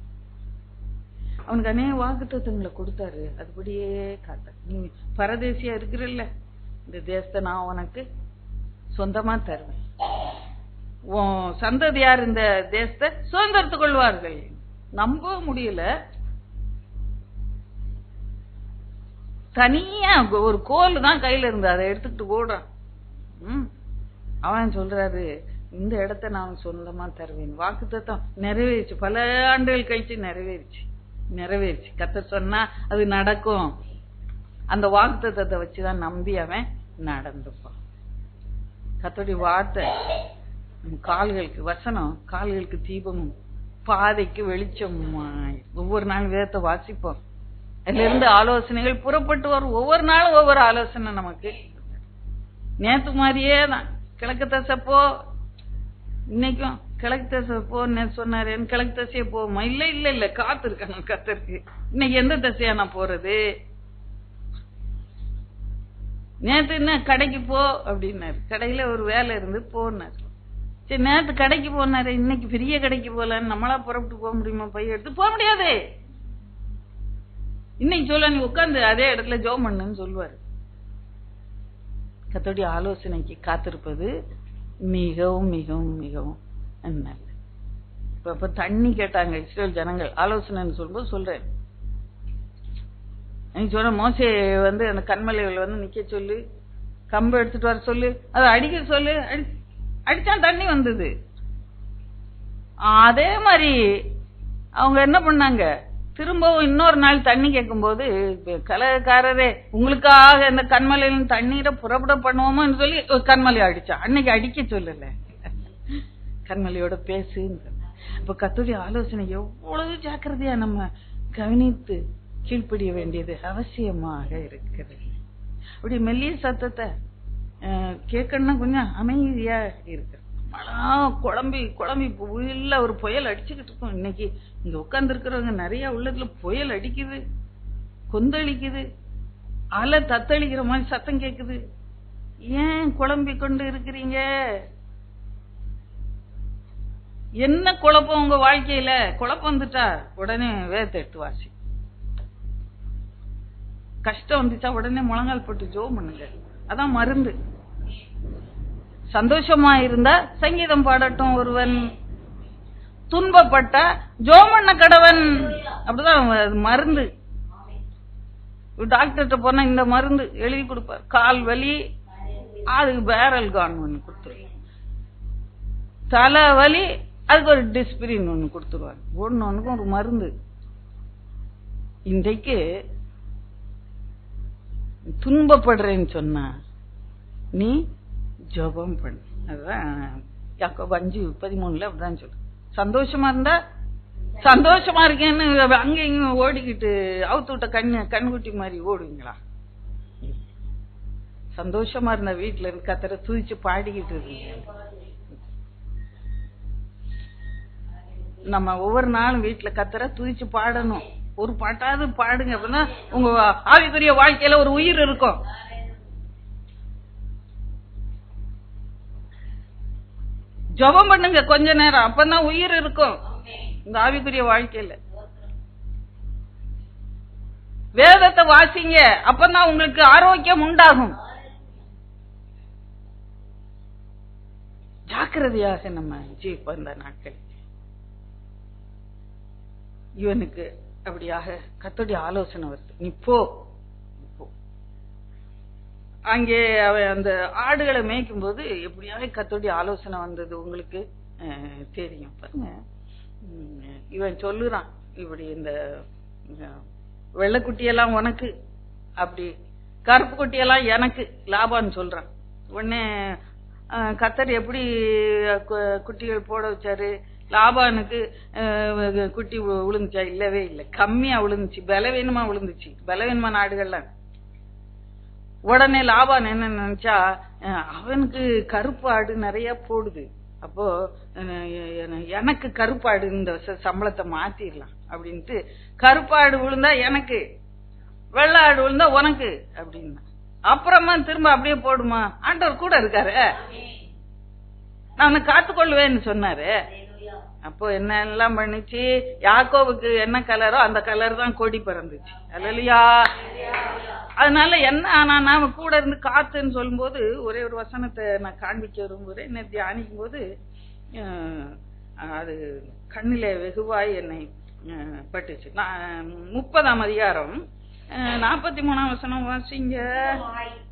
அவனுக்கு அநேக வாக்குத்தத்தங்களை கொடுத்தாரு, அதுபடியே காத்த. நீ பரதேசியா இருக்கிறல்ல, இந்த தேசத்தை நான் உனக்கு சொந்தமா தருவேன், உன் சந்ததியார் இந்த தேசத்தை சுதந்திரத்துக் கொள்வார்கள். நம்ப முடியல. தனியா ஒரு கோல் தான் கையில இருந்து அதை எடுத்துக்கிட்டு ஓடுறான். அவன் சொல்றாரு, இந்த இடத்த நான் சொந்தமா தருவேன். வாக்குத்தத்தம் நிறைவேறிச்சு, பல ஆண்டுகள் கழிச்சு நிறைவேறிச்சு. கர்த்தர் சொன்னா அது நடக்கும். அந்த வாக்குத்தத்தத்தை வச்சுதான் நம்பி அவன் நடந்துப்பான். கர்த்தருடைய வார்த்தை கால்களுக்கு வசனம், கால்களுக்கு தீபமும் பாதைக்கு வெளிச்சம். ஒவ்வொரு நாள் வேதத்தை வாசிப்போம், அதுல இருந்து ஆலோசனைகள் புறப்பட்டு வரும். ஒவ்வொரு நாளும் ஒவ்வொரு ஆலோசனை நமக்கு. நேத்து மாதிரியே தான், கிழக்கு தசை போ, இன்னைக்கும் கிழக்கு தசை போ சொன்னாரு, கிழக்கு தசைய போமா? இல்ல காத்து இருக்காங்க கர்த்தருக்கு. இன்னைக்கு எந்த தசையா நான் போறது? நேத்து என்ன கடைக்கு போ அப்படின்னாரு, கடையில ஒரு வேலை இருந்து போனாரு. சரி, நேத்து கடைக்கு போனாரு, இன்னைக்கு பெரிய கடைக்கு போலான்னு நம்மளா புறப்பட்டு போக முடியுமா? பைய எடுத்து போக முடியாது. இன்னைக்கு சொல்ல, நீ உட்காந்து அதே இடத்துல ஜெபம் பண்ணுன்னு சொல்லுவாரு. கர்த்தருடைய ஆலோசனைக்கு காத்திருப்பது மிகவும் மிகவும் மிகவும் நல்லது. இப்ப தண்ணி கேட்டாங்க இஸ்ரேல் ஜனங்கள், ஆலோசனைன்னு சொல்லும்போது சொல்றேன். நீ சொன்ன மோசே அந்த கண்மலைகள் நிக்க சொல்லு, கம்பு எடுத்துட்டு வர சொல்லு, அதை அடிக்க சொல்லு, அடிச்சா தண்ணி வந்தது. அதே மாதிரி அவங்க என்ன பண்ணாங்க, திரும்பவும் இன்னொரு நாள் தண்ணி கேட்கும் போது கலகாரரே உங்களுக்காக இந்த கண்மலையில தண்ணீரை புறப்பட பண்ணுவோமோன்னு சொல்லி கண்மலை அடிச்சான். அன்னைக்கு அடிக்க சொல்லல, கண்மலையோட பேசுன்னு. அப்ப கர்த்தருடைய ஆலோசனை எவ்வளவு ஜாக்கிரதையா நம்ம கவனித்து கீழ்ப்படிய வேண்டியது அவசியமாக இருக்கிறது. அப்படி மெல்லிய சத்தத்தை கேட்கணும்னா கொஞ்சம் அமைதியா இருக்கு. குழம்பி குழம்பி உள்ள ஒரு புயல் அடிச்சுக்கிட்டு இருக்கோம். இன்னைக்கு இங்க உட்கார்ந்து இருக்கிறவங்க நிறைய உள்ளதுல புயல் அடிக்குது, கொந்தளிக்குது, அலை தத்தளிக்கிற மாதிரி சத்தம் கேக்குது. ஏன் குழம்பி கொண்டு இருக்கிறீங்க? என்ன குழப்பம் உங்க வாழ்க்கையில? குழப்பம் வந்துட்டா உடனே வேதத்தை எடுத்து வாசி. கஷ்டம் வந்துச்சா உடனே முழங்கால் போட்டு ஜெபம் பண்ணுங்க, அதான் மருந்து. சந்தோஷமா இருந்தா சங்கீதம் பாடட்டும் ஒருவன், துன்பப்பட்ட ஜெபம் பண்ண கடவன், அப்படிதான் மருந்து. டாக்டர்கிட்ட போனா இந்த மருந்து எழுதி கொடுப்பார். கால் வலி அதுக்கு பேரல் கான் ஒண்ணு கொடுத்துரு, தலை வலி அதுக்கு ஒரு டிஸ்பிரின் ஒண்ணு கொடுத்துருவாங்க. ஒண்ணுக்கும் ஒரு மருந்து. இன்றைக்கு துன்பப்படுறேன்னு சொன்னா நீ ஜெபம் பண்ணு. அதுதான் யாக்கோபு 5:13 அப்படிதான் சொல்லு. சந்தோஷமா இருந்தா சந்தோஷமா இருக்கேன்னு அங்க இங்க ஓடிக்கிட்டு அவுத்து விட்ட கண்குட்டி மாதிரி ஓடுவீங்களா? சந்தோஷமா இருந்த வீட்டுல இருந்து கர்த்தரை துதிச்சு பாடிக்கிட்டு இருக்கீங்க. நம்ம ஒவ்வொரு நாளும் வீட்டுல கர்த்தரை துதிச்சு பாடணும். ஒரு பாட்டாவது பாடுங்க, அப்படின்னா உங்க ஆவிக்குரிய வாழ்க்கையில ஒரு உயிர் இருக்கும். ஜெபம் பண்ணுங்க கொஞ்ச நேரம், அப்பதான் உயிர் இருக்கும் இந்த ஆவிக்குரிய வாழ்க்கையில. வேதத்தை வாசிங்க, அப்பதான் உங்களுக்கு ஆரோக்கியம் உண்டாகும். ஜாக்கிரதையாக நம்ம ஜீவிப்போம் இந்த நாட்கள். இவனுக்கு அப்படியாக கர்த்தருடைய ஆலோசனை வருது, நீ போ. அங்கே அவன் அந்த ஆடுகளை மேய்க்கும் போது எப்படியாக கர்த்தருடைய ஆலோசனை வந்தது உங்களுக்கு தெரியும். பாருங்க, இவன் சொல்லுறான், இப்படி இந்த வெள்ளைக்குட்டியெல்லாம் உனக்கு, அப்படி கருப்பு குட்டியெல்லாம் எனக்கு லாபான்னு சொல்றான். உடனே கர்த்தர் எப்படி குட்டிகள் போட வச்சாரு? லாபானுக்கு குட்டி விழுந்துச்சா? இல்லவே இல்லை, கம்மியா விழுந்துச்சு, பலவீனமா விழுந்துச்சு, பலவீனமான ஆடுகள்லாம். உடனே லாபான் என்ன நினைச்சா, அவனுக்கு கருப்பு ஆடு நிறைய போடுது, அப்போ எனக்கு கருப்பாடு இந்த சம்பளத்தை மாத்திரலாம் அப்படின்ட்டு, கருப்பாடு விழுந்தா எனக்கு, வெள்ளை ஆடு விழுந்தா உனக்கு அப்படின்னா. அப்புறமா திரும்ப அப்படியே போடுமா? ஆண்டவர் கூட இருக்காரு, நான் காத்துக்கொள்வேன்னு சொன்னாரு. அப்போ என்ன எல்லாம் பண்ணிச்சு? யாக்கோவுக்கு என்ன கலரோ அந்த கலர் தான் கொடி பறந்துச்சு. அல்லேலூயா. அதனால என்ன ஆனா, நாம கூட இருந்து காத்துன்னு சொல்லும் போது ஒரே ஒரு வசனத்தை நான் காண்பிக்க விரும்புகிறேன். என்ன தியானிக்கும் போது அது கண்ணிலே வெகுவாய் என்னை பட்டுச்சு. 30ஆம் அதிகாரம் 43ஆம் வசனம் வாசிங்க.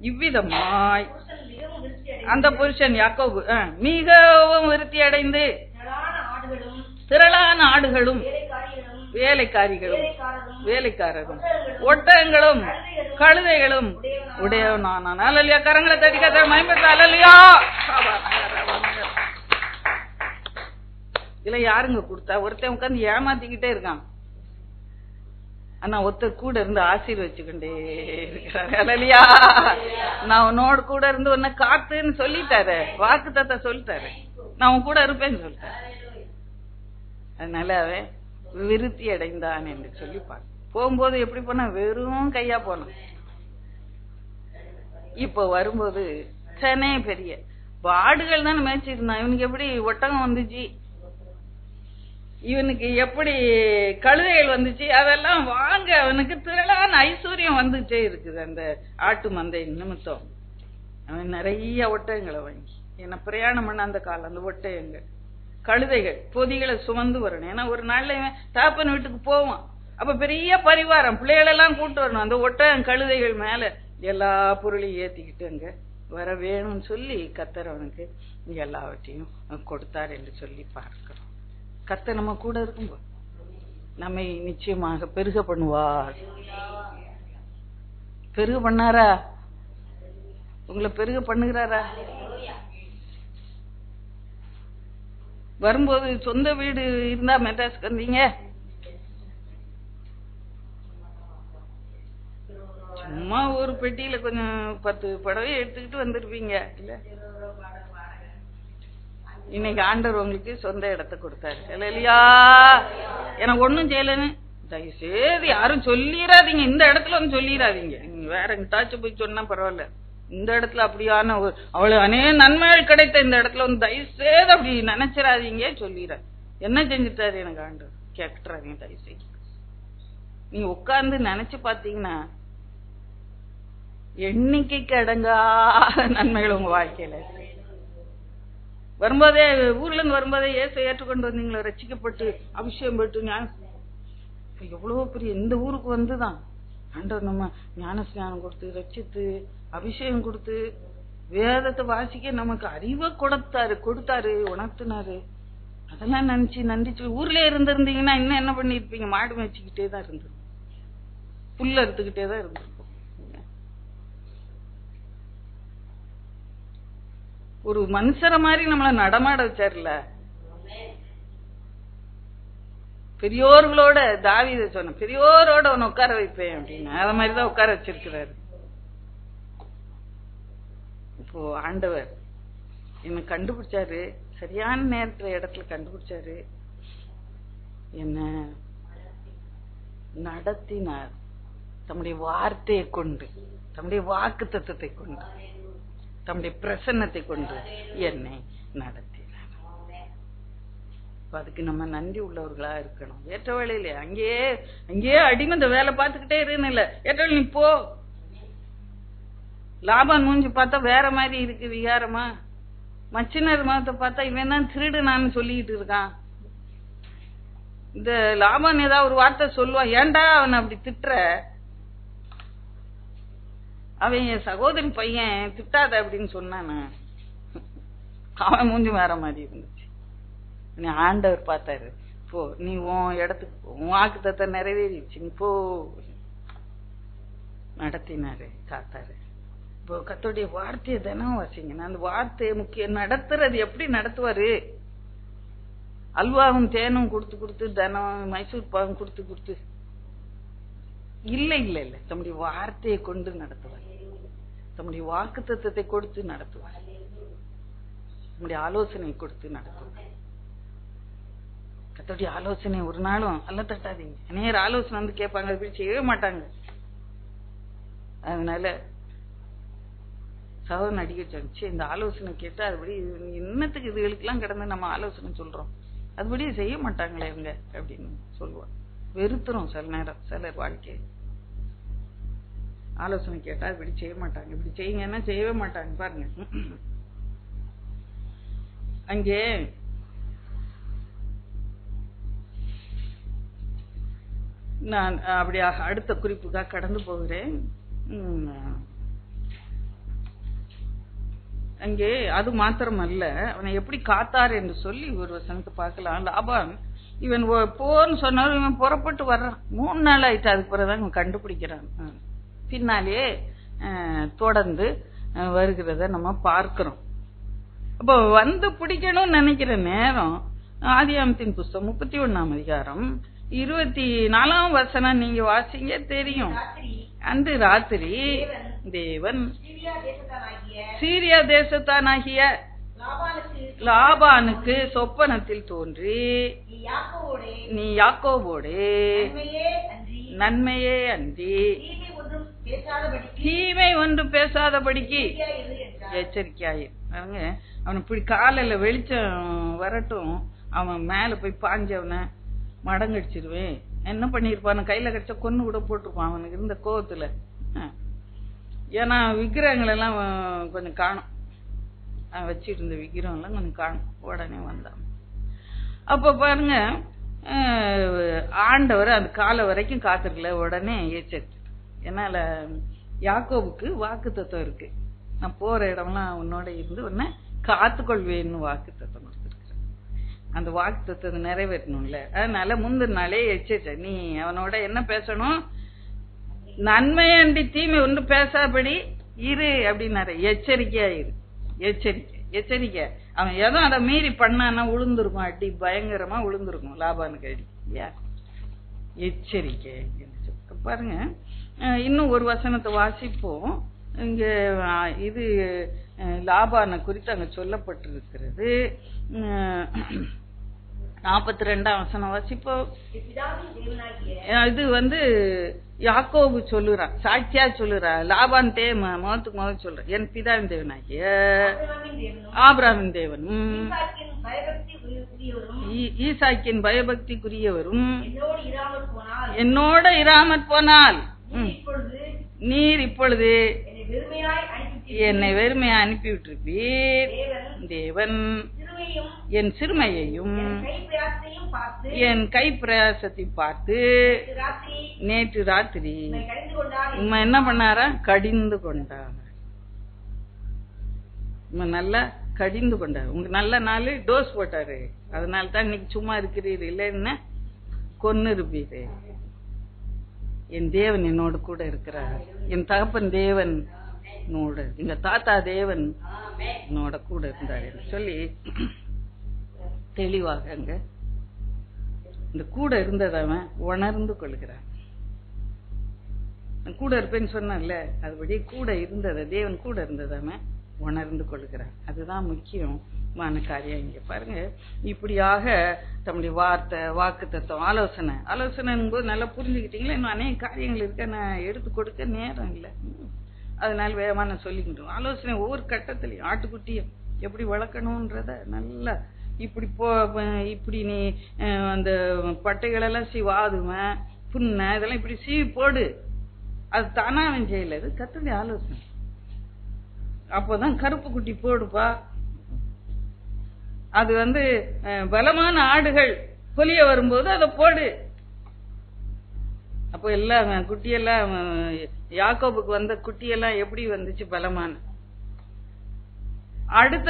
இவ்விதமாய் அந்த புருஷன் யாக்கோபு மிகவும் விருத்தி அடைந்து திரளான ஆடுகளும் வேலைக்காரரும் ஒட்டகங்களும் கழுதைகளும் உடையவனானான். அல்லேலூயா. கரங்களை தட்டி கர்த்தரை மகிமைப்படுத்து. அல்லேலூயா. இல்ல யாருங்க கொடுத்தா? ஒருத்தன் உட்கார்ந்து ஏமாத்திக்கிட்டே இருக்கான், ஆனா ஒருத்தர் கூட இருந்து ஆசீர்வச்சுக்கிட்டே இருக்கிறாரு. அல்லேலூயா. நான் உன்னோட கூட இருந்து உன்னை காத்துன்னு சொல்லிட்டாரு, வாக்குத்தத்தை சொல்லிட்டாரு, நான் உன் கூட இருப்பேன்னு சொல்லிட்டேன். அதனால அவன் விருத்தி அடைந்தான் என்று சொல்லி போகும்போது எப்படி போனா? வெறும் கையா போனான். இப்ப வரும்போது சென்னை பெரிய ஆடுகள் தானே மேய்ச்சிருந்தான். இவனுக்கு எப்படி ஒட்டகம் வந்துச்சு? இவனுக்கு எப்படி கழுதைகள் வந்துச்சு? அதெல்லாம் வாங்க அவனுக்கு திரளான ஐஸ்வர்யம் வந்துட்டே இருக்குது அந்த ஆட்டு மந்தை நிமித்தம். அவன் நிறைய ஒட்டகங்களை வாங்கி, என்ன பிரயாணம் பண்ண அந்த காலம், அந்த ஒட்டகங்கள் கழுதைகள் பொதிகளை சுமந்து வரணும். ஏன்னா ஒரு நாள்ல இவன் தாப்பன் வீட்டுக்கு போவான், அப்ப பெரிய பரிவாரம் பிள்ளைகளெல்லாம் கூட்டு வரணும். அந்த ஒட்டகம் கழுதைகள் மேல எல்லா பொருளையும் ஏத்திக்கிட்டு அங்க வர வேணும்னு சொல்லி கர்த்தர் அவனுக்கு எல்லாவற்றையும் கொடுத்தார் என்று சொல்லி பார்க்கிறோம். கர்த்தர் நம்ம கூட இருக்கும்போது நம்மை நிச்சயமாக பெருக பண்ணுவார். பெருக பண்ணாரா? உங்களை பெருக பண்ணுகிறாரா? வரும்போது சொந்த வீடு இருந்தா மெட்ராஸ்க்கு வந்தீங்க, சும்மா ஒரு பெட்டியில கொஞ்சம் 10 புடவை எடுத்துக்கிட்டு வந்திருப்பீங்க இல்ல? இன்னைக்கு ஆண்டவர் உங்களுக்கு சொந்த இடத்தை கொடுத்தாரு இல்லையா? எனக்கு ஒண்ணும் செய்யலன்னு தயவுசெய்து யாரும் சொல்லிடாதீங்க. இந்த இடத்துல வந்து சொல்லிடாதீங்க. வேற எங்கிட்டாச்சும் போய் சொன்னா பரவாயில்ல. இந்த இடத்துல அப்படியான அவளு அநேக நன்மைகள் கிடைத்த இந்த இடத்துல வந்து தயவுசெய்து அப்படி நினைச்சிடாதீங்க. சொல்லிடுற என்ன செஞ்சுட்டாரு எனக்கு ஆண்டவர் கேட்டுறாதீங்க தயவுசெய்து. நீங்க உட்கார்ந்து நினைச்சு பாத்தீங்கன்னா எண்ணிக்கைக்கு அடங்கா நன்மைகள் உங்க வாழ்க்கையில. வரும்போதே ஊர்ல இருந்து வரும்போதே இயேசு ஏற்றுக்கொண்டு வந்தீங்களா, ரட்சிக்கப்பட்டு அபிஷேகம் பெற்று எவ்வளவு பெரிய இந்த ஊருக்கு வந்துதான் ஆண்டவர் நம்ம ஞான ஸ்நானம் கொடுத்து ரட்சித்து அபிஷேகம் கொடுத்து வேதத்தை வாசிக்க நமக்கு அறிவை கொடுத்தாரு உணர்த்தினாரு. அதெல்லாம் நினைச்சு நன்றிச்சு ஊர்லயே இருந்திருந்தீங்கன்னா இன்னும் என்ன பண்ணிருப்பீங்க? மாடு மேய்ச்சிக்கிட்டே தான் இருந்திருக்கும், புல்ல அறுத்துக்கிட்டே தான் இருந்திருக்கும். ஒரு மனுஷரை மாதிரி நம்மள நடமாட வச்சார்ல. பெரியோர்களோட தாவீது சொன்ன பெரியோரோட உன்னை உட்கார வைப்பேன் அப்படின்னு, அத மாதிரிதான் உட்கார வச்சிருக்கிறாரு. இப்போ ஆண்டவர் என்ன கண்டுபிடிச்சாரு, சரியான நேரத்துல இடத்துல கண்டுபிடிச்சாரு, என்ன நடத்தினார். தம்முடைய வார்த்தையை கொண்டு, தம்முடைய வாக்கு தத்துவத்தை கொண்டு, தம்முடைய பிரசன்னத்தை கொண்டு என்னை நடத்தினார். அதுக்கு நம்ம நன்றி உள்ளவர்களா இருக்கணும். ஏற்ற வேலையில அங்கேயே அடிமை இந்த வேலை பார்த்துக்கிட்டே இருன்னு இல்ல, ஏற்ற வேலை நீ போ. லாபான் மூஞ்சி பார்த்தா வேற மாதிரி இருக்கு விகாரமா. மச்சினர் மகத்தை பார்த்தா இவன் தான் திருடு நான் சொல்லிக்கிட்டு இருக்கான். இந்த லாபான் ஏதாவது ஒரு வார்த்தை சொல்லுவான், ஏன்டா அவன் அப்படி திட்டுற, அவன் என் சகோதரி பையன் திட்டாத அப்படின்னு சொன்னான, அவன் மூஞ்சி வேற மாதிரி இருந்துச்சு. ஆண்டவர் பார்த்தாரு, போ நீ உன் இடத்துக்கு போ, உன் வாக்குத்தத்தை நிறைவேறிடுச்சு, நீ போ. நடத்தினாரு, காத்தாரு. இப்போ கர்த்தருடைய வார்த்தையை தினம் வாசிங்க. அந்த வார்த்தையை முக்கியம். நடத்துறது எப்படி நடத்துவாரு? அல்வாவும் தேனும் கொடுத்து கொடுத்து, தினம் மைசூர் பாவும் கொடுத்து கொடுத்து இல்ல இல்ல இல்ல. தம்முடைய வார்த்தையை கொண்டு நடத்துவார், தம்முடைய வாக்கு தத்துவத்தை கொடுத்து நடத்துவார், நம்முடைய ஆலோசனை கொடுத்து நடத்துவார். கர்த்தருடைய ஆலோசனை ஒரு நாளும் அல்ல தட்டாதீங்க. நேர ஆலோசனை வந்து கேட்பாங்க, அது போய் செய்யவே மாட்டாங்க. அதனால சகோதரன் அடிக்க சொன்னிச்சு, இந்த ஆலோசனை கேட்டா அதுபடி இன்னத்துக்கு இதுகளுக்கெல்லாம் கிடந்து நம்ம ஆலோசனை சொல்றோம், அதுபடி செய்ய மாட்டாங்களே இவங்க அப்படின்னு சொல்லுவாங்க. வெறுத்துரும் சில நேரம் சிலர் வாழ்க்கை. ஆலோசனை கேட்டா இப்படி செய்ய மாட்டாங்க, இப்படி செய்யுங்கன்னா செய்யவே மாட்டாங்க. பாருங்க, அங்கே நான் அப்படியாக அடுத்த குறிப்புக்காக கடந்து போகிறேன். அங்கே அது மாத்திரம் அல்ல, அவனை எப்படி காத்தார் என்று சொல்லி ஒரு வசனத்தை பார்க்கலாம். லாபான் இவன் போன்னு சொன்னாலும் இவன் புறப்பட்டு வர்றான். 3 நாள் ஆயிட்டு. அதுக்கு பிறகுதான் இவன் கண்டுபிடிக்கிறான். பின்னாலே தொடர்ந்து வருகிறத நம்ம பார்க்கிறோம். அப்போ வந்து பிடிக்கணும்னு நினைக்கிற நேரம் ஆதியாகமத்தின் புஸ்தகம் 31ஆம் அதிகாரம் 24ஆம் வசனம் நீங்க வாசிங்க, தெரியும். அன்று ராத்திரி தேவன் சீரியா தேசத்தானாகிய லாபானுக்கு சொப்பனத்தில் தோன்றி, நீ யாக்கோபோடே நன்மையே அன்றி தீமை ஒன்று பேசாதபடிக்கு எச்சரிக்கையாயிரு. அவன் இப்படி காலையில வெளிச்சம் வரட்டும், அவன் மேல போய் பாஞ்சவன மடங்கடிச்சிருவேன். என்ன பண்ணிருப்பான், கையில கடிச்சா கொன்னு கூட போட்டிருப்பான் அவனுக்கு இருந்த கோவத்துல. ஏன்னா விக்கிரகங்கள் எல்லாம் கொஞ்சம் காணும், வச்சுட்டு இருந்த விக்கிரகம் எல்லாம் கொஞ்சம் காணும். உடனே வந்தான். அப்ப பாருங்க, ஆண்டவர் அந்த காலை வரைக்கும் காத்திருக்கல, உடனே எச்சரித்து. என்னால யாக்கோபுக்கு வாக்கு தத்துவம் இருக்கு, நான் போற இடம்லாம் உன்னோட இருந்து உன்னை காத்துக்கொள்வேன்னு வாக்கு தத்துவம் கொடுத்துருக்கிறேன். அந்த வாக்குத்தத்தத்தை நிறைவேற்றணும்ல. அதனால முந்தின நாளே எச்சரிச்ச, நீ அவனோட என்ன பேசணும், நன்மையண்டி தீமை ஒன்று பேசாபடி இரு அப்படின்னாரு. எச்சரிக்கையா இரு, எச்சரிக்கை எச்சரிக்கை. அவன் ஏதோ அதை மீறி பண்ணான்னா உளுந்துருக்கும், அடி பயங்கரமா உளுந்துருக்கும் லாபானுக்கு அடி. எச்சரிக்கை பாருங்க. இன்னும் ஒரு வசனத்தை வாசிப்போம். இங்க இது லாபானை குறித்து அங்க சொல்லப்பட்டிருக்கிறது. 42ஆம் வசனம் வாசிப்போம். இது யாக்கோபு சொல்லுறான், சாட்சியா சொல்லுறான். லாபான் முகத்துக்கு முகம் சொல்றான், என் பிதாவின் தேவனாகிய ஆபிரகாமின் தேவனும் ஈசாக்கின் பயபக்திக்குரியவரும் என்னோட இராமற் போனால் நீர் இப்பொழுது என்னை வெறுமையா அனுப்பிவிட்டிருப்பீர். தேவன் என் சிறுமையையும் என் கை பிரயாசத்தை பார்த்து நேற்று ராத்திரி என்ன பண்ணாரா, கடிந்து கொண்டார். நல்லா கடிந்து கொண்டார். உங்களுக்கு நல்ல நாள் டோஸ் போட்டாரு, அதனால தான் இன்னைக்கு சும்மா இருக்கிறீர், இல்லைன்னா கொன்னு இருப்பீரு. என் தேவன் என்னோட கூட இருக்கிறார், என் தகப்பன் தேவன் எங்க தாத்தா தேவன் என்னோட கூட இருந்தார் என்று சொல்லி தெளிவாக அங்க இந்த கூட இருந்ததை அவன் உணர்ந்து கொள்கிறான். கூட இருப்பேன்னு சொன்னல, அதுபடி கூட இருந்ததை, தேவன் கூட இருந்ததை அவன் உணர்ந்து கொள்கிறான். அதுதான் முக்கியமான காரியம். இங்க பாருங்க, இப்படியாக தம்முடைய வார்த்தை, வாக்குத்தத்தம், ஆலோசனை போது நல்லா புரிஞ்சுக்கிட்டீங்களா. இன்னும் அநேக காரியங்கள் இருக்க, நான் எடுத்து கொடுக்க நேரம் இல்லை, அதனால வேகமா நான் சொல்லிக்கிட்டோம். ஆலோசனை ஒவ்வொரு கட்டத்திலையும் ஆட்டுக்குட்டியும் எப்படி வளர்க்கணும்ன்றத நல்லா இப்படி நீ அந்த பட்டைகள் எல்லாம் சீவாதுவன் புண்ண இதெல்லாம் இப்படி சீவி போடு, அது தானா அவன் செய்யல, இது கர்த்தருடைய ஆலோசனை. அப்போதான் கருப்பு குட்டி போடுப்பா. அது பலமான ஆடுகள் பொலிய வரும்போது அதை போடு. அப்போ எல்லாம் குட்டியெல்லாம் யாக்கோபுக்கு வந்த குட்டியெல்லாம் எப்படி வந்துச்சு, பலமான. அடுத்த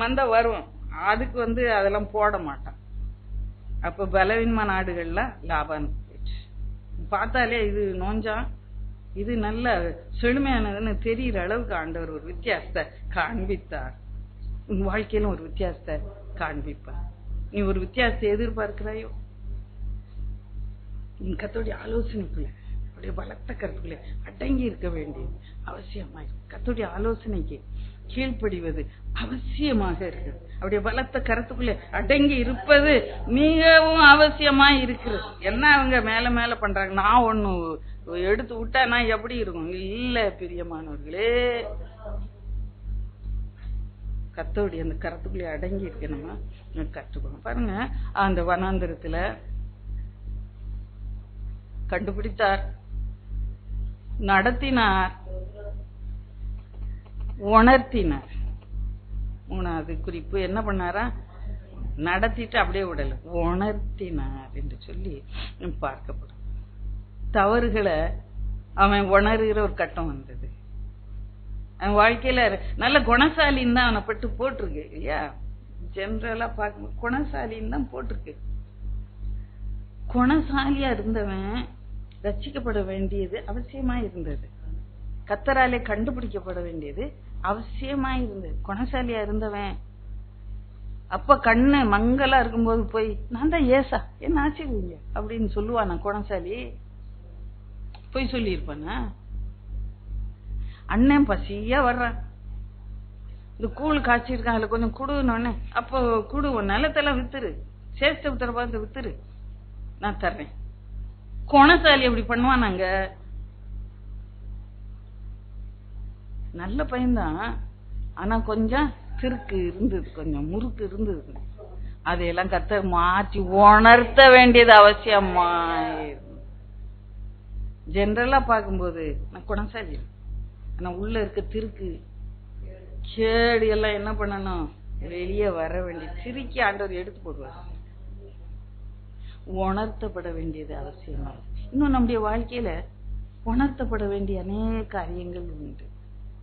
மந்த வரும், அதுக்கு அதெல்லாம் போட மாட்டான். அப்ப பலவீனமான ஆடுகள்லாம் லாபான் போயிடுச்சு. பார்த்தாலே இது நோஞ்சா, இது நல்ல செழுமையானதுன்னு தெரிகிற அளவுக்கு ஆண்டவர் ஒரு வித்தியாசத்தை காண்பித்தார். உன் வாழ்க்கையில ஒரு வித்தியாசத்தை காண்பிப்பார். நீ ஒரு வித்தியாசத்தை எதிர்பார்க்கிறாயோ, கர்த்தருடைய ஆலோசனைக்குள்ள, அவருடைய பலத்த கருத்துக்குள்ள அடங்கி இருக்க வேண்டியது அவசியமாக. கர்த்தருடைய ஆலோசனைக்கு கீழ்ப்படிவது அவசியமாக இருக்குது. அவருடைய பலத்த கருத்துக்குள்ள அடங்கி இருப்பது மிகவும் அவசியமா இருக்கிறது. என்ன அவங்க மேல மேல பண்றாங்க, நான் ஒண்ணு எடுத்து விட்டா நான் எப்படி இருக்கும்? இல்ல பிரியமானவர்களே, கர்த்தருடைய அந்த கருத்துக்குள்ளே அடங்கி இருக்கு நம்ம கற்றுக்கணும். பாருங்க, அந்த வனாந்தரத்துல கண்டுபிடித்தார், நடத்தினார், உணர்த்தினார். 3வது குறிப்பு என்ன பண்ணாரா, நடத்திட்டு அப்படியே விடல, உணர்த்தினார் என்று சொல்லி பார்க்கப்படும். தவறுகளை அவன் உணர்கிற ஒரு கட்டம் வந்தது. அவன் வாழ்க்கையில நல்ல குணசாலின்னு தான் அவனை பட்டு போட்டிருக்கு இல்லையா. ஜெனரலா பார்க்கும்போது குணசாலின்னு தான் போட்டிருக்கு. குணசாலியா இருந்தவன் ரட்சிக்கப்பட வேண்டியது அவசியமா இருந்தது. கர்த்தராலே கண்டுபிடிக்கப்பட வேண்டியது அவசியமா இருந்தது. குணசாலியா இருந்தவன் அப்ப கண்ணு மங்கலா இருக்கும்போது போய் நான் தான் ஏசா என்ன ஆச்சரிங்க அப்படின்னு சொல்லுவானா குணசாலி? போய் சொல்லி இருப்பானா? அண்ணன் பசியா வர்றான், இந்த கூழ் காய்ச்சிருக்கான், அதுல கொஞ்சம் குடுன்னு. அப்போ குடு, நிலத்தெல்லாம் வித்துரு, சேஷ்ட வித்துற பார்த்து வித்துரு, நான் தர்றேன். குணசாலி அப்படி பண்ணுவானாங்க? நல்ல பையன்தான், ஆனா கொஞ்சம் திருக்கு இருந்தது, கொஞ்சம் முறுக்கு இருந்தது. அதையெல்லாம் கர்த்தர் மாற்றி உணர்த்த வேண்டியது அவசியமா. ஜெனரலா பார்க்கும்போது நான் குணசாலி, ஆனா உள்ள இருக்க திருக்கு கேடு எல்லாம் என்ன பண்ணணும், வெளியே வர வேண்டிய திருக்கி ஆண்டவர் எடுத்து போடுவார். உணர்த்தப்பட வேண்டியது அவசியமா. இன்னும் நம்முடைய வாழ்க்கையில உணர்த்தப்பட வேண்டிய அநேக காரியங்கள் உண்டு.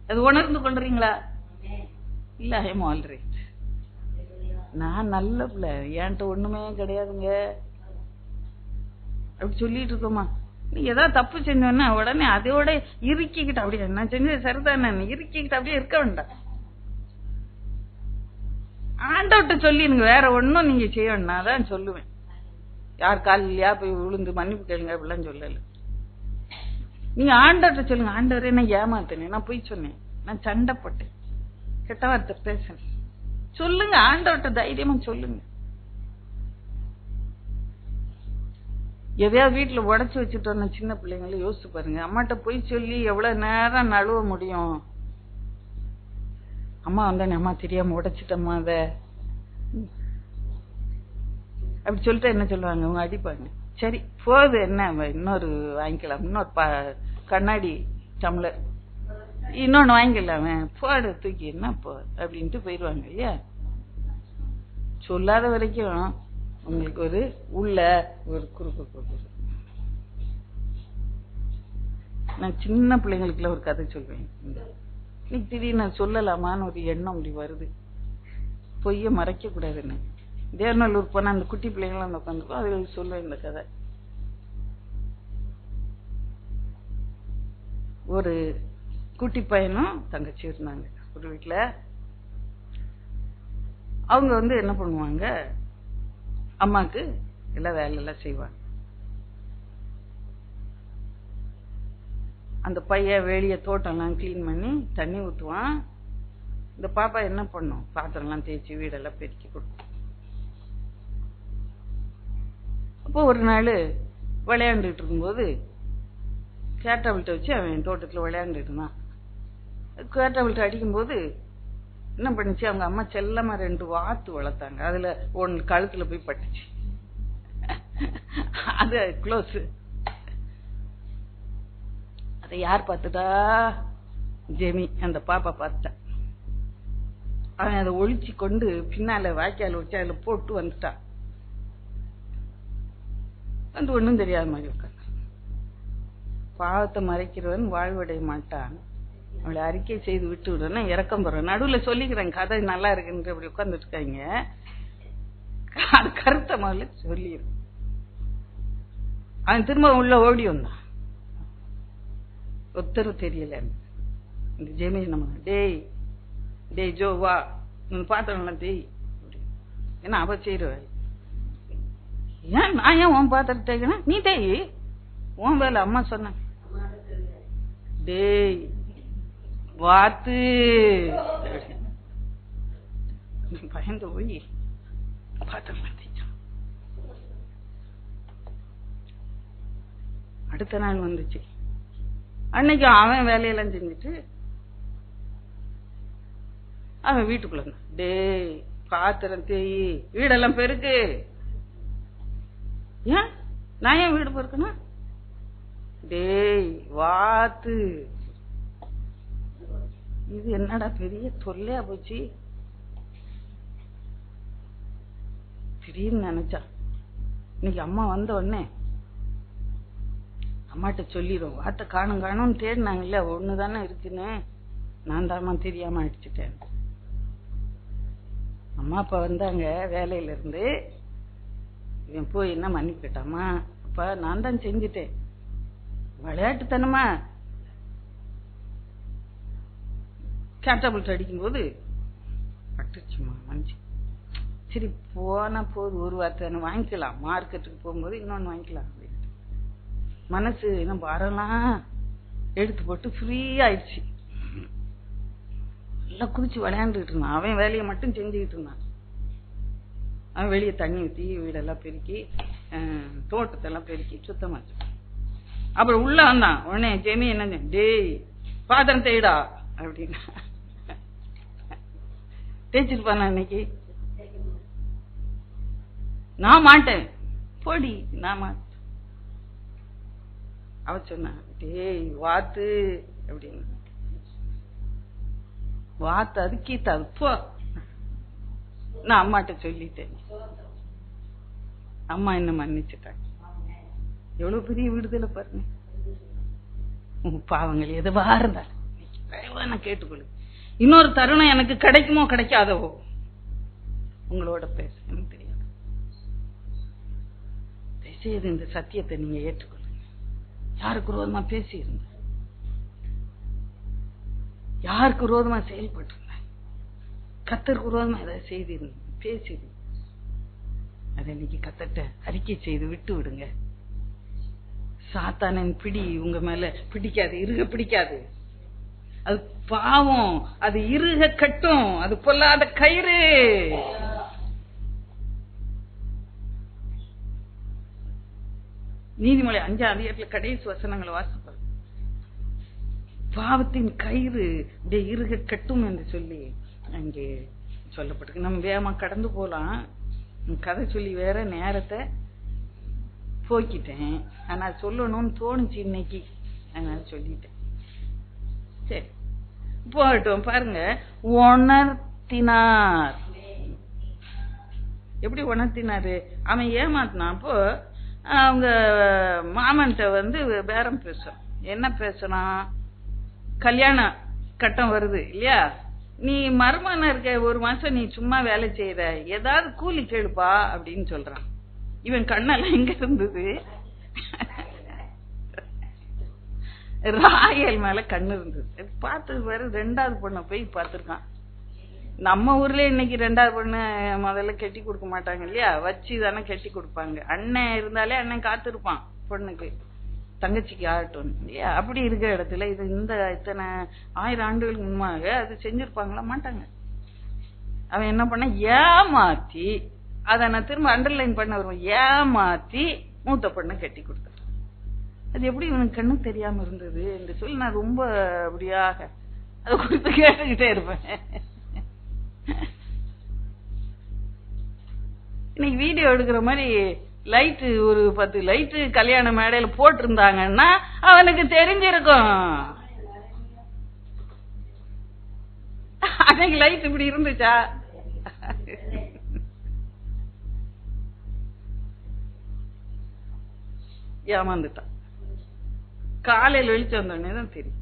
அது உணர்ந்து கொள்றீங்களா? இல்ல, ஐ எம் ஆல் ரைட். நான் நல்ல பிள்ளை, என்கிட்ட ஒண்ணுமே கிடையாதுங்க அப்படி சொல்லிட்டு இருக்கோமா. நீ ஏதாவது தப்பு செஞ்சோன்னா உடனே அதோட இறுக்கிக்கிட்டு அப்படியே நான் செஞ்சது சரிதானே இறுக்கிக்கிட்டு அப்படியே இருக்க வேண்டாம். ஆண்டவர்கிட்ட சொல்லிடுங்க, வேற ஒன்னும் நீங்க செய்யணும். நான் தான் சொல்லுவேன், யார் காலையா போய் விழுந்து மன்னிப்பு கேளுங்க அப்படிலாம் சொல்லல. நீங்க ஆண்டவர்கிட்ட சொல்லுங்க, ஆண்டவரே நான் ஏமாத்தேனே, நான் போய் சொன்னேன், நான் சண்டை போட்டேன், கெட்ட வார்த்தை பேசுறேன் சொல்லுங்க. ஆண்டவர்கிட்ட தைரியமா சொல்லுங்க. எதையாவது வீட்டுல உடைச்சு வச்சுட்டோம்னா சின்ன பிள்ளைங்கள யோசிச்சு பாருங்க, அம்மாட்ட போய் சொல்லி எவ்வளவு நேரம் நழுவ முடியும். அம்மா வந்தானே, அம்மா தெரியாம உடைச்சிட்டம்மா அத அப்படி சொல்லிட்டு என்ன சொல்லுவாங்க, அவங்க அடிப்பாங்க. சரி போகுது என்ன, இன்னொரு வாங்கிக்கலாம், இன்னொரு கண்ணாடி டம்ளர் இன்னொன்னு வாங்கிக்கலாமே, போடு தூக்கி என்ன போ அப்படின்ட்டு போயிடுவாங்க இல்லையா. சொல்லாத வரைக்கும் உங்களுக்கு ஒரு உள்ள ஒரு குறுக்கு போகுது. நான் சின்ன பிள்ளைங்களுக்குள்ள ஒரு கதை சொல்வேன். இன்னைக்கு திடீர்னு சொல்லலாமான்னு ஒரு எண்ணம் அப்படி வருது, பொய்ய மறைக்க கூடாதுன்னு. தேவநல்லூர் போனா அந்த குட்டி பிள்ளைங்களாம் உட்காந்துருக்கோம், அதுல சொல்லுவேன் இந்த கதை. ஒரு குட்டி பையனும் தங்கச்சி இருந்தாங்க ஒரு வீட்டுல. அவங்க என்ன பண்ணுவாங்க, அம்மாக்கு எல்லா வேலை எல்லாம் செய்வாங்க. அந்த பையன் வெளிய தோட்டம் எல்லாம் கிளீன் பண்ணி தண்ணி ஊத்துவான். இந்த பாப்பா என்ன பண்ணும், பாத்திரம் எல்லாம் தேய்ச்சி வீடெல்லாம் பெருக்கி கொடுக்கும். அப்போ ஒரு நாள் விளையாண்டுட்டு இருக்கும்போது கேட்டாவில்ட்ட வச்சு அவன் தோட்டத்துல விளையாண்டுட்டு இருந்தான். கேட்டாவில்ட்ட அடிக்கும்போது என்ன பண்ணுச்சு, அவங்க அம்மா செல்லமா 2 வாத்து வளர்த்தாங்க, அதுல ஒன்னு கழுத்துல போய் பட்டுச்சு. அது க்ளோஸ். அதை யார் பார்த்துட்டா, ஜெமி அந்த பாப்பா பார்த்துட்டா. அவன் அதை ஒழிச்சு கொண்டு பின்னால வாய்க்கால வச்சு அதுல போட்டு வந்துட்டான். வந்து ஒண்ணும் தெரியாத மாதிரி உட்காந்து, பாவத்தை மறைக்கிறவன் வாழ்வடைய மாட்டான், அவளை அறிக்கை செய்து விட்டு விடுறேன்னா இறக்கம் போறேன். நடுவுல சொல்லிக்கிறேன், கதை நல்லா இருக்குன்னு அப்படி உட்கார்ந்துட்டு இருக்காங்க. அது கருத்தை முதல்ல சொல்லிடும். அவன் திரும்ப உள்ள ஓடி வந்தான், ஒத்தரும் தெரியல. இந்த ஜெமி நம்ம டேய் டேய் ஜோ வா பாத்திரம் தேய், ஏன்னா அவ செய்யற ஏன் நான் ஏன் உன் பாத்திரம் தேய்க்கணும், நீ தேய் உன் வேலை. அம்மா சொன்ன டேய் வாத்து பயந்து போய் பாத்திரம் தேய்ச்சான். அடுத்த நாள் வந்துச்சு, அன்னைக்கு அவன் வேலையெல்லாம் செஞ்சுட்டு அவன் வீட்டுக்குள்ள இருந்தான். டேய் பாத்திரம் தேய், வீடெல்லாம் பெருக்கு. ஏன் நான் ஏன் வீடு பெருக்கணும், டேய் வாத்து. இது என்னடா பெரிய தொல்லையா போச்சு. திடீர்னு நினைச்சா, இன்னைக்கு அம்மா வந்த உடனே அம்மாட்ட சொல்லிடும், வாத்த காணும் காணும்னு தேடினாங்கல்ல, ஒண்ணுதானே இருக்குன்னு நான் தாமா தெரியாம அடிச்சுட்டேன். அம்மா அப்பா வந்தாங்க வேலையில இருந்து, இவன் போய் என்ன மன்னிப்பு கேட்டாமா, அப்பா நான் தான் செஞ்சுட்டேன், விளையாட்டுத்தனமா கேட்டாபிள்ட் அடிக்கும் போது பட்டுச்சுமா மனுச்சு. சரி போனா போது, ஒரு வார்த்தை வாங்கிக்கலாம், மார்க்கெட்டுக்கு போகும்போது இன்னொன்னு வாங்கிக்கலாம் அப்படின்ட்டு மனசு என்ன பாரெல்லாம் எடுத்து போட்டு ஃப்ரீ ஆயிடுச்சு. எல்லாம் குதிச்சு விளையாண்டுட்டு இருந்தான், அவன் வேலையை மட்டும் செஞ்சுக்கிட்டு இருந்தான். அவன் வெளியே தண்ணி ஊற்றி வீடெல்லாம் பெருக்கி தோட்டத்தெல்லாம் பெருக்கி சுத்தமாச்சு. அப்புறம் உள்ள வந்தான். உடனே ஜெமி என்ன, டேய் பாத்திரம் தேய்டா அப்படின்னா. தேய்ச்சிருப்பானா இன்னைக்கு, நான் மாட்டேன் போடி, நான் மாட்டேன். அவ சொன்ன டேய் வாத்து அப்படின்னு. வாத்து அது கீத்தா போ, நான் அம்மாட்ட சொல்லிட்டேன், அம்மா என்ன மன்னிச்சுட்டாங்க. எவ்வளவு பெரிய விடுதலை பாருங்க. உங்க பாவங்கள் எதுவா இருந்தாலும் நான் கேட்டுக்கொள்ளு. இன்னொரு தருணம் எனக்கு கிடைக்குமோ கிடைக்காதவோ, உங்களோட பேசணும்னு தெரியாது. தயவுசெய்து இந்த சத்தியத்தை நீங்க ஏற்றுக்கொள்ளுங்க. யாருக்கு விரோதமா பேசியிருந்த, யாருக்கு விரோதமா செயல்பட்டு, கர்த்தருக்கு விரோதமா ஏதாவது செய்திருந்த, பேசியிருந்த, அதை இன்னைக்கு கர்த்தர்ட்ட அறிக்கை செய்து விட்டு விடுங்க. சாத்தானின் பிடி உங்க மேல பிடிக்காது, இருக பிடிக்காது. அது பாவம், அது இருக கட்டும், அது பொல்லாத கயிறு. நீதிமொழி 5ஆம் அதிகாரத்துல கடைசி வசனங்களை வாசிப்பார். பாவத்தின் கயிறு இப்படியே இருக கட்டும் என்று சொல்லி அங்கே சொல்லப்பட்டிருக்கு. நம்ம வேகமா கடந்து போலாம். கதை சொல்லி வேற நேரத்தை போக்கிட்டேன். ஆனா சொல்லணும்னு தோணுச்சு இன்னைக்கு, அதனால சொல்லிட்டேன். சரி போகட்டும். பாருங்க, உணர்த்தினார். எப்படி உணர்த்தினாரு? அவன் ஏமாத்தினான். அப்போ அவங்க மாமன்ட்ட பேரம் பேசுறான். என்ன பேசுறான்? கல்யாண கட்டம் வருது இல்லையா, நீ மருமகனா இருக்க, ஒரு மாசம் நீ சும்மா வேலை செய்யற, ஏதாவது கூலி கேளுப்பா அப்படின்னு சொல்றான். இவன் கண்ணெல்லாம் எங்க இருந்தது? ராயல் மேல கண்ணு இருந்தது. பார்த்து வேற 2வது பொண்ணை போய் பார்த்திருக்கான். நம்ம ஊர்ல இன்னைக்கு 2வது பொண்ணு முதல்ல கெட்டி கொடுக்க மாட்டாங்க இல்லையா, வச்சுதானே கெட்டி கொடுப்பாங்க. அண்ணன் இருந்தாலே அண்ணன் காத்திருப்பான் பொண்ணுக்கு, தங்கச்சிக்கு ஆகட்டும் இல்லையா. அப்படி இருக்கிற இடத்துல இது இந்த இத்தனை 1000 ஆண்டுகளுக்கு முன்பாக அது செஞ்சிருப்பாங்களா? மாட்டாங்க. அவன் என்ன பண்ண, ஏமாத்தி, அதை நான் திரும்ப அண்டர்லைன் பண்ண வருவேன், ஏமாத்தி மூத்த பொண்ணை கட்டி கொடுத்த. அது எப்படி இவனுக்கு கண்ணு தெரியாம இருந்தது என்று சொல்லி நான் ரொம்ப அப்படியாக அதை குறித்து கேட்டுக்கிட்டே இருப்பேன். இன்னைக்கு வீடியோ எடுக்கிற மாதிரி லைட்டு ஒரு 10 லைட்டு கல்யாண மேடையில போட்டிருந்தாங்கன்னா அவனுக்கு தெரிஞ்சிருக்கும். அன்னைக்கு லைட் இப்படி இருந்துச்சா? ஏமாந்துட்டான். காலையில் வெளிச்சு வந்தோடனே தான் தெரியும்.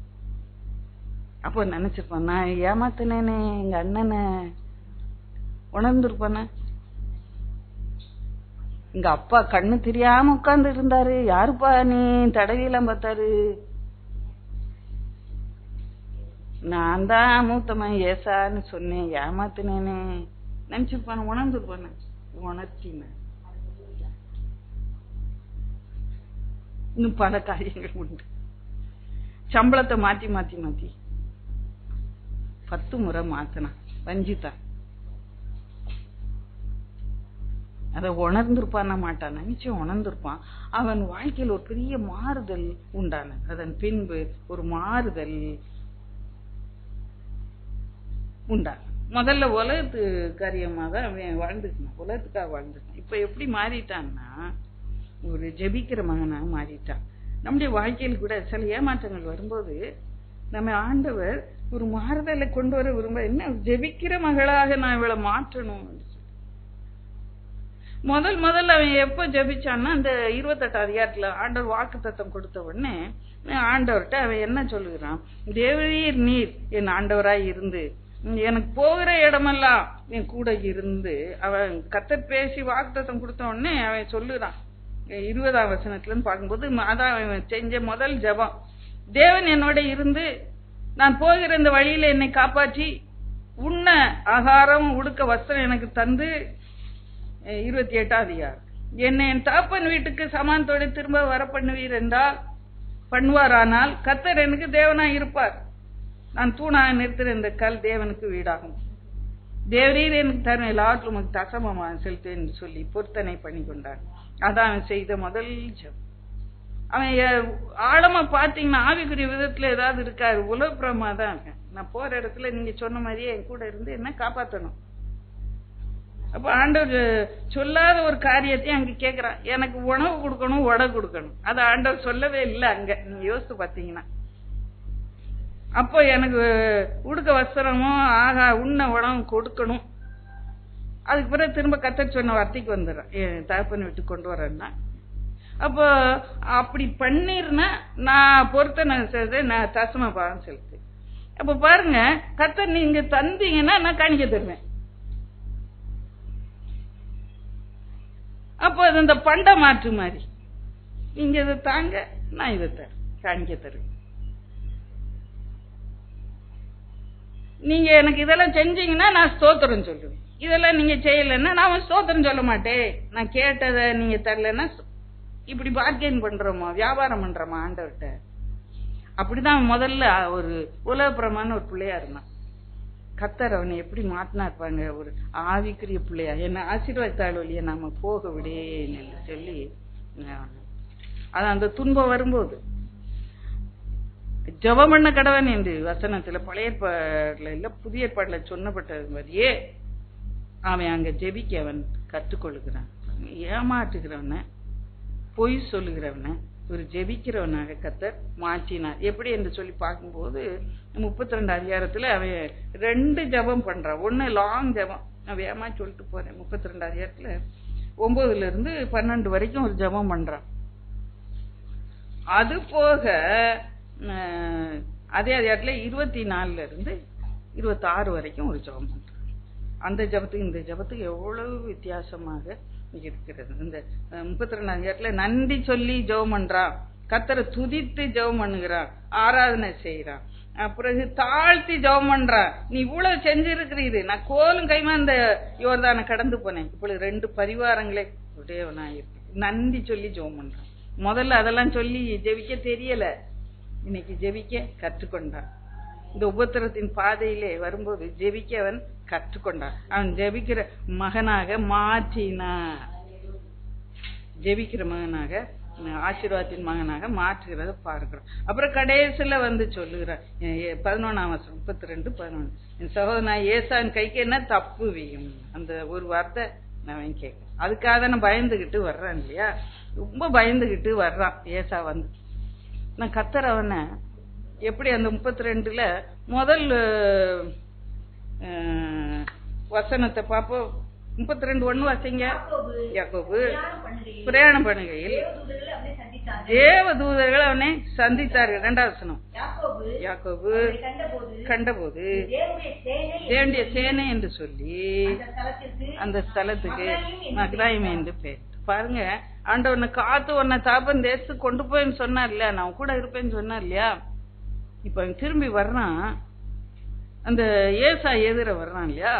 அப்போ நினைச்சிருப்பான், நான் ஏமாத்தினேனே எங்க அண்ணனை, உணர்ந்துருப்பான. எங்க அப்பா கண்ணு தெரியாம உட்கார்ந்து இருந்தாரு, யாருப்பா நீ தடவியெல்லாம் பார்த்தாரு, நான் தான் மூத்தம்மா ஏசான்னு சொன்னேன், ஏமாத்தினேனே நினைச்சிருப்பான. உணர்ந்துருப்பான. உணர்த்தின. இன்னும் பல காரியங்கள் உண்டு. சம்பளத்தை மாத்தி மாத்தி மாத்தி 10 முறை மாத்தினான், வஞ்சித்தான். அதை உணர்ந்திருப்பான மாட்டான், நிச்சயம் உணர்ந்திருப்பான். அவன் வாழ்க்கையில் ஒரு பெரிய மாறுதல் உண்டானது. அதன் பின்பு ஒரு மாறுதல் உண்டான. முதல்ல உலகத்து காரியமாக தான் அவன் வாழ்ந்துட்டான், உலகத்துக்காக வாழ்ந்துட்டான். இப்ப எப்படி மாறிட்டான்னா ஒரு ஜெபிக்கிற மகனா மாறிட்டான். நம்முடைய வாழ்க்கையில் கூட சில ஏமாற்றங்கள் வரும்போது நம்ம ஆண்டவர் ஒரு மாறுதலை கொண்டு வர விரும்ப, என்ன ஜெபிக்கிற மகளாக நான் இவளை மாற்றணும். முதல்ல அவன் எப்ப ஜெபிச்சான்னா, அந்த 28 அதிகாரத்துல ஆண்டவர் வாக்குத்தத்தம் கொடுத்த உடனே ஆண்டவர்கிட்ட அவன் என்ன சொல்லுகிறான், தேவரீர் நீர் என் ஆண்டவராய் இருந்து எனக்கு போகிற இடமெல்லாம் என் கூட இருந்து. அவன் கர்த்தர் பேசி வாக்குத்தத்தம் கொடுத்த உடனே அவன் சொல்லுறான் 20ஆம் வசனத்துல பார்க்கும்போது, அதான் அவன் செஞ்ச முதல் ஜெபம், தேவன் என்னோட இருந்து நான் போகிற இந்த வழியில என்னை காப்பாற்றி உண்ண ஆகாரம் உடுக்க வஸ்திரம் எனக்கு தந்து. 28ஆம் அதிகாரம், என்னை என் தகப்பன் வீட்டுக்கு சமானத்தோடு திரும்ப வர பண்ணுவீர் என்றால் பண்ணுவாரானால் கர்த்தர் எனக்கு தேவனாய் இருப்பார். நான் தூணாக நிறுத்துற இந்த கல் தேவனுக்கு வீடாகும். தேவரீர் எனக்கு தரும் எல்லாவற்றும் உமக்கு தசமமாக செலுத்தேன் என்று சொல்லி பொருத்தனை பண்ணி கொண்டான். அதான் அவன் செய்த முதல் ஜெபம். அவன் ஆழமா பாத்தீங்கன்னா ஆவிக்குரிய விதத்துல ஏதாவது இருக்காரு, உலகப்புறமா தான் இருக்கேன். நான் போற இடத்துல நீங்க சொன்ன மாதிரியே என் கூட இருந்து என்ன காப்பாற்றணும். அப்ப ஆண்டவர் சொல்லாத ஒரு காரியத்தையும் அங்க கேக்குறான், எனக்கு உணவு கொடுக்கணும், உடை கொடுக்கணும். அது ஆண்டவர் சொல்லவே இல்லை அங்க, நீங்க யோசித்து பாத்தீங்கன்னா. அப்போ எனக்கு உடுக்க வஸ்திரமும் ஆகா உண்ண உணவும் கொடுக்கணும். அதுக்கு பிறகு திரும்ப கர்த்தர் சொன்ன வார்த்தைக்கு வந்துடுறேன், என் தகப்பன் விட்டு கொண்டு வரேன்னா. அப்போ அப்படி பண்ணிருந்தா நான் பொறுத்த நான் தசம பாகம் செலுத்து. அப்ப பாருங்க, கர்த்தர் நீங்க தந்தீங்கன்னா நான் காணிக்க தருவேன். அப்போ அது இந்த பண்ட மாற்று மாதிரி, நீங்க இதை தாங்க, நான் இதை தரேன், காணிக்க தருவேன். நீங்க எனக்கு இதெல்லாம் செஞ்சீங்கன்னா நான் ஸ்தோத்திரம் சொல்லுவேன், இதெல்லாம் நீங்க செய்யலைன்னா நான் ஸ்தோத்திரம் சொல்ல மாட்டேன். நான் கேட்டதை நீங்க தரலன்னா, இப்படி பார்கெயின் பண்றோமா, வியாபாரம் பண்றோமா ஆண்டவர்கிட்ட? அப்படிதான் முதல்ல ஒரு உலகப்புறமான ஒரு பிள்ளையா இருந்தான். கத்தர் அவனை எப்படி மாத்தினா இருப்பாங்க, ஒரு ஆவிக்குரிய பிள்ளையா. என்ன ஆசீர்வாதத்தால் வழிய நாம போக விடேன் என்று சொல்லி, அதான் அந்த துன்பம் வரும்போது ஜெபம் பண்ண கடவன் என்று வசனத்துல பழைய ஏற்பாடுல இல்ல புதிய ஏற்பாடுல சொன்னப்பட்டது மாதிரியே அவன் அங்க ஜெபிக்க அவன் கற்றுக்கொள்ளுகிறான். ஏமாற்றுகிறவன, பொய் சொல்லுகிறவன ஒரு ஜெபிக்கிறவனாக கத்தர் மாற்றினார். எப்படி என்று சொல்லி பார்க்கும்போது 32 அதிகாரத்துல அவன் 2 ஜெபம் பண்றான். ஒண்ணு லாங் ஜெபம், நான் வேகமா சொல்லிட்டு போறேன். 32 அதிகாரத்துல 9ல இருந்து 12 வரைக்கும் ஒரு ஜெபம் பண்றான். அது போக அதே அதிகாரத்துல 24ல இருந்து 26 வரைக்கும் ஒரு ஜெபம் பண்றான். அந்த ஜெபத்துக்கு இந்த ஜெபத்துக்கு எவ்வளவு வித்தியாசமாக இருக்கிறது. இந்த 32 அதிகாரத்துல நன்றி சொல்லி ஜெபம் பண்றான், கர்த்தரை துதித்து ஜெபம் பண்ணுகிறான், ஆராதனை செய்யறான். பிறகு தாழ்த்தி ஜெபம் பண்றான், நீ இவ்வளவு செஞ்சிருக்கிறீது, நான் கோலும் கைமா இந்த யோர்தானை கடந்து போனேன், இப்பொழுது 2 பரிவாரங்களே உடையவனா இருக்கு. நன்றி சொல்லி ஜெபம் பண்றான். முதல்ல அதெல்லாம் சொல்லி ஜெபிக்க தெரியல, இன்னைக்கு ஜெபிக்க கற்றுக்கொண்டான். இந்த உபத்திரத்தின் பாதையிலே வரும்போது ஜெபிக்க அவன் கற்றுக்கொண்டான். அவன் ஜெபிக்கிற மகனாக மாற்றினான். ஜெபிக்கிற மகனாக, ஆசீர்வாதத்தின் மகனாக மாற்றுகிறத பார்க்கிறோம். அப்புறம் கடைசியில வந்து சொல்லுகிறார் 11ஆம் வசனம் 32:11, என் சகோதரன் ஏசாவின் கைக்கு என்ன தப்பு வையும். அந்த ஒரு வார்த்தை நான் கேட்க, அதுக்காக நான் பயந்துகிட்டு வர்றான் இல்லையா, ரொம்ப பயந்துகிட்டு வர்றான் ஏசா வந்து. நான் கத்தர் அவனை எப்படி அந்த 32ல முதல் வசனத்தை பார்ப்போம். 32:1 வாசிங்க. யாக்கோபு பிரயாணம் பண்ணுகையில் தேவதூதர்கள் அவனை சந்தித்தார்கள். 2வது வசனம், யாக்கோபு கண்டபோது தேவனுடைய சேனை என்று சொல்லி அந்த ஸ்தலத்துக்கு மக்தாயிம் என்று பேர். பாருங்க, ஆண்டவனை காத்து உன்னை தாப்பன் தேசத்துக்கு கொண்டு போயின்னு சொன்னா இல்லையா, நான் கூட இருப்பேன்னு சொன்னா இல்லையா. இப்ப திரும்பி வர்றான், அந்த ஏசா எதிர வர்றான் இல்லையா.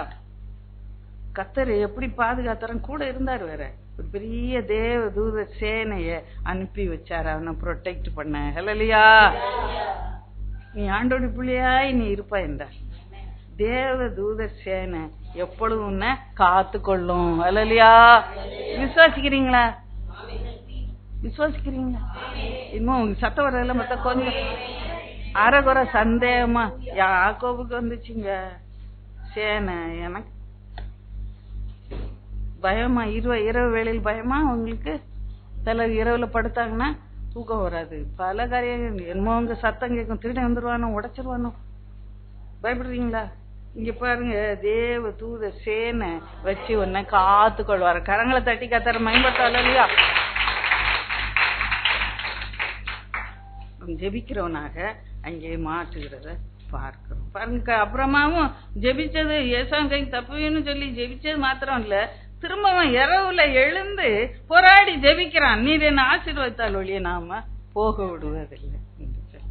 கத்தர் எப்படி பாதுகாத்தாரன், கூட இருந்தார். வேற ஒரு பெரிய தேவ தூத சேனைய அனுப்பி வச்சாரு அவனை ப்ரொடெக்ட் பண்ண. ஹல்லேலூயா. நீ ஆண்டோட பிள்ளையாய் நீ இருப்பா என்றார். தேவ தூத சேனை எப்பொழுதும் உன்னை காத்து கொள்ளும். ஹல்லேலூயா. விசுவாசிக்கிறீங்களா? விசுவாசிக்கிறீங்களா? இன்னும் உங்க சத்த வரல மொத்த கொஞ்சம் அரைகுறை சந்தேகமா யாக்கோபுக்கு வந்துச்சுங்க சேனை. எனக்கு பயமா, இரவு வேளையில் பயமா உங்களுக்கு? சிலர் இரவுல படுத்தாங்கன்னா தூக்கம் வராது, பல காரியம் என்னமோ உங்க சத்தம் கேட்கும், திருட வந்துருவானோ, உடைச்சிருவானோ, பயப்படுறீங்களா? இங்க பாருங்க, தேவ தூத சேனை வச்சு உன்னை காத்து கொள்வாரு. கரங்களை தட்டி கத்தர மேம்பட்டால இல்லையா. ஜெபிக்கிறவனாக அங்கே மாற்றுகிறத பார்க்கிறோம். பாருங்க, அப்புறமாவும் ஜெபிச்சது ஏசாவின் கைக்கு தப்புன்னு சொல்லி ஜெபிச்சது மாத்திரம் இல்ல, திரும்பவும் இரவுல எழுந்து போராடி ஜெபிக்கிறான். நீர் என்ன ஆசீர்வதித்தால் ஒழிய நாம போக விடுவதில்லை என்று சொல்லி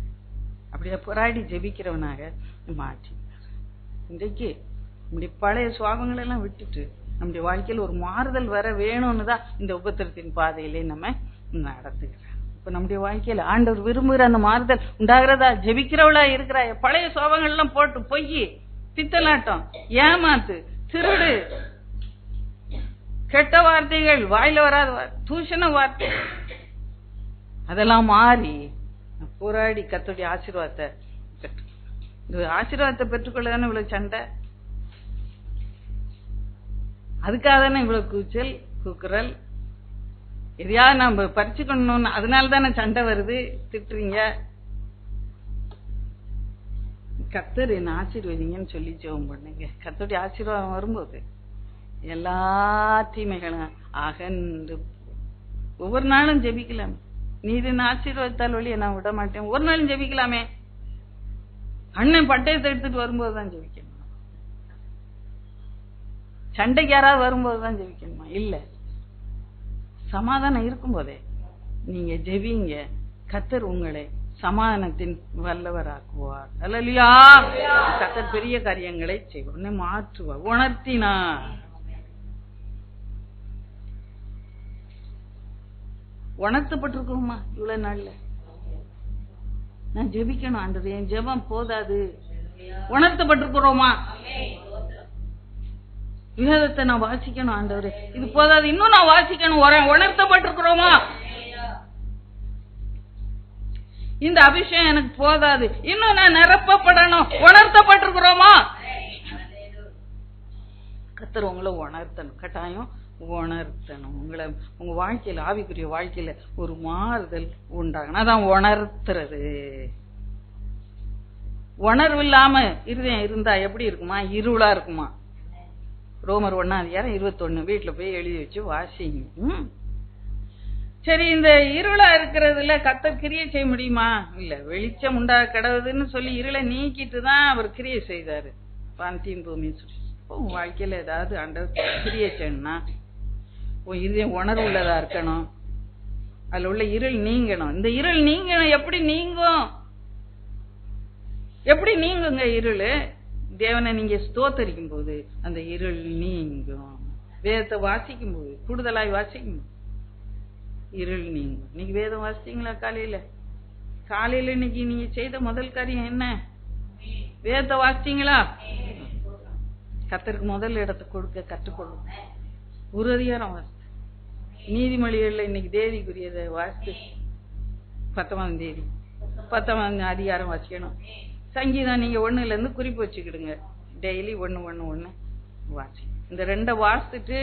அப்படியே போராடி ஜெபிக்கிறவனாக மாற்றி. இன்றைக்கு நம்முடைய பழைய சுவாபங்கள் எல்லாம் விட்டுட்டு நம்முடைய வாழ்க்கையில் ஒரு மாறுதல் வர வேணும்னு தான் இந்த உபத்திரத்தின் பாதையிலே நம்ம நடத்துகிறோம். இப்ப நம்முடைய வாழ்க்கையில ஆண்டவர் விரும்புகிற அந்த மாறுதல் உண்டாகிறதா? ஜெபிக்கிறவளா இருக்கிறா? பழைய சுவாபங்கள் எல்லாம் போட்டு பொய், பித்தலாட்டம், ஏமாத்து, திருடு, கெட்ட வார்த்தைகள், வாயில வராத தூஷண வார்த்தை, அதெல்லாம் மாறி போராடி கர்த்தருடைய ஆசீர்வாதத்தை பெற்றுக்கொள்ள தானே இவ்வளவு சண்டை, அதுக்காக தானே இவ்வளவு கூச்சல் கூக்குரல், எதையாவது நம்ம பறிச்சுக்கணும்னு, அதனால தானே சண்டை வருது, திட்டுறீங்க. கர்த்தர் என்ன ஆசீர்வதிங்கன்னு சொல்லி ஜெபம் பண்ணுங்க. கர்த்தருடைய ஆசீர்வாதம் வரும்போது எல்லா தீமைகளும் அகன்று. ஒவ்வொரு நாளும் ஜெபிக்கலாம். நீர் என்ன ஆசீர்வாதத்தால் வழியை நான் விட மாட்டேன். ஒரு நாளும் ஜெபிக்கலாமே. அண்ணன் பட்டயத்தை எடுத்துட்டு வரும்போதுதான் ஜெபிக்கணும். சண்டைக்கு யாராவது வரும்போதுதான் ஜெபிக்கணுமா? இல்ல, சமாதானம் இருக்கும் போதே நீங்க ஜெபிங்க, கர்த்தர் உங்களை சமாதானத்தின் வல்லவராக்குவார். அல்லேலூயா. கர்த்தர் பெரிய காரியங்களை செய்வார், மாற்றுவார், உணர்த்தினார். உணர்த்தப்பட்டிருக்கோமா இவ்வளவு நாள்ல? நான் ஜெபிக்கணும் ஆண்டவரே, என் ஜெபம் போதாது. உணர்த்தப்பட்டிருக்கிறோமா? வேதத்தை நான் வாசிக்கணும் ஆண்டவரே, இது போதாது, இன்னும் நான் வாசிக்கணும். உணர்த்தப்பட்டிருக்கிறோமா? இந்த அபிஷேகம் எனக்கு போதாது, இன்னும் நான் நிரப்பப்படணும். உணர்த்தப்பட்டிருக்கிறோமா? கர்த்தர் உங்களை உணர்த்தணும், கட்டாயம் உணர்த்தணும். உங்களை உங்க வாழ்க்கையில, ஆவிக்குரிய வாழ்க்கையில ஒரு மாறுதல் உண்டாகணும். அதான் உணர்த்துறது. உணர்வு இல்லாம இருதயம் இருந்தா எப்படி இருக்குமா? இருளா இருக்குமா? ரோமர் 1:21 வீட்டுல போய் எழுதி வச்சு வாசிங்க. சரி, இந்த இருளா இருக்கிறதுல கர்த்தர் கிரியை செய்ய முடியுமா? இல்ல. வெளிச்சம் உண்டா கிடவுதுன்னு சொல்லி இருளை நீக்கிட்டு தான் அவர் கிரியை செய்தாரு. வானத்தையும் பூமியும் சொல்லி உன் வாழ்க்கையில ஏதாவது ஆண்டவர் கிரியை செய்யணும்னா உன் இதயம் உணர்வு உள்ளதா இருக்கணும். அதுல உள்ள இருள் நீங்கணும். இந்த இருள் நீங்கணும். எப்படி நீங்கும்? எப்படி நீங்குங்க இருள்? தேவனை நீங்க ஸ்தோத்தரிக்கும் போது அந்த இருள் நீங்கும். வேதத்தை வாசிக்கும் போது, கூடுதலாய் வாசிக்கும் போது இருள் நீங்கும். இன்னைக்கு வேதம் வாசித்தீங்களா? காலையில இன்னைக்கு நீங்க செய்த முதல் காரியம் என்ன? வேதத்தை வாசித்தீங்களா? கர்த்தருக்கு முதல் இடத்தை கொடுக்க கற்றுக்கொள்ளும். ஒரு அதிகாரம் வாசித்து, நீதிமொழிகள்ல இன்னைக்கு தேதிக்குரியதை வாசித்து 10ஆம் தேதி 10ஆம் அதிகாரம் வாசிக்கணும். சங்கீதம் நீங்க 1ல இருந்து குறிப்பு வச்சுக்கிடுங்க. டெய்லி 1 வாசி. இந்த 2 வாசித்துட்டு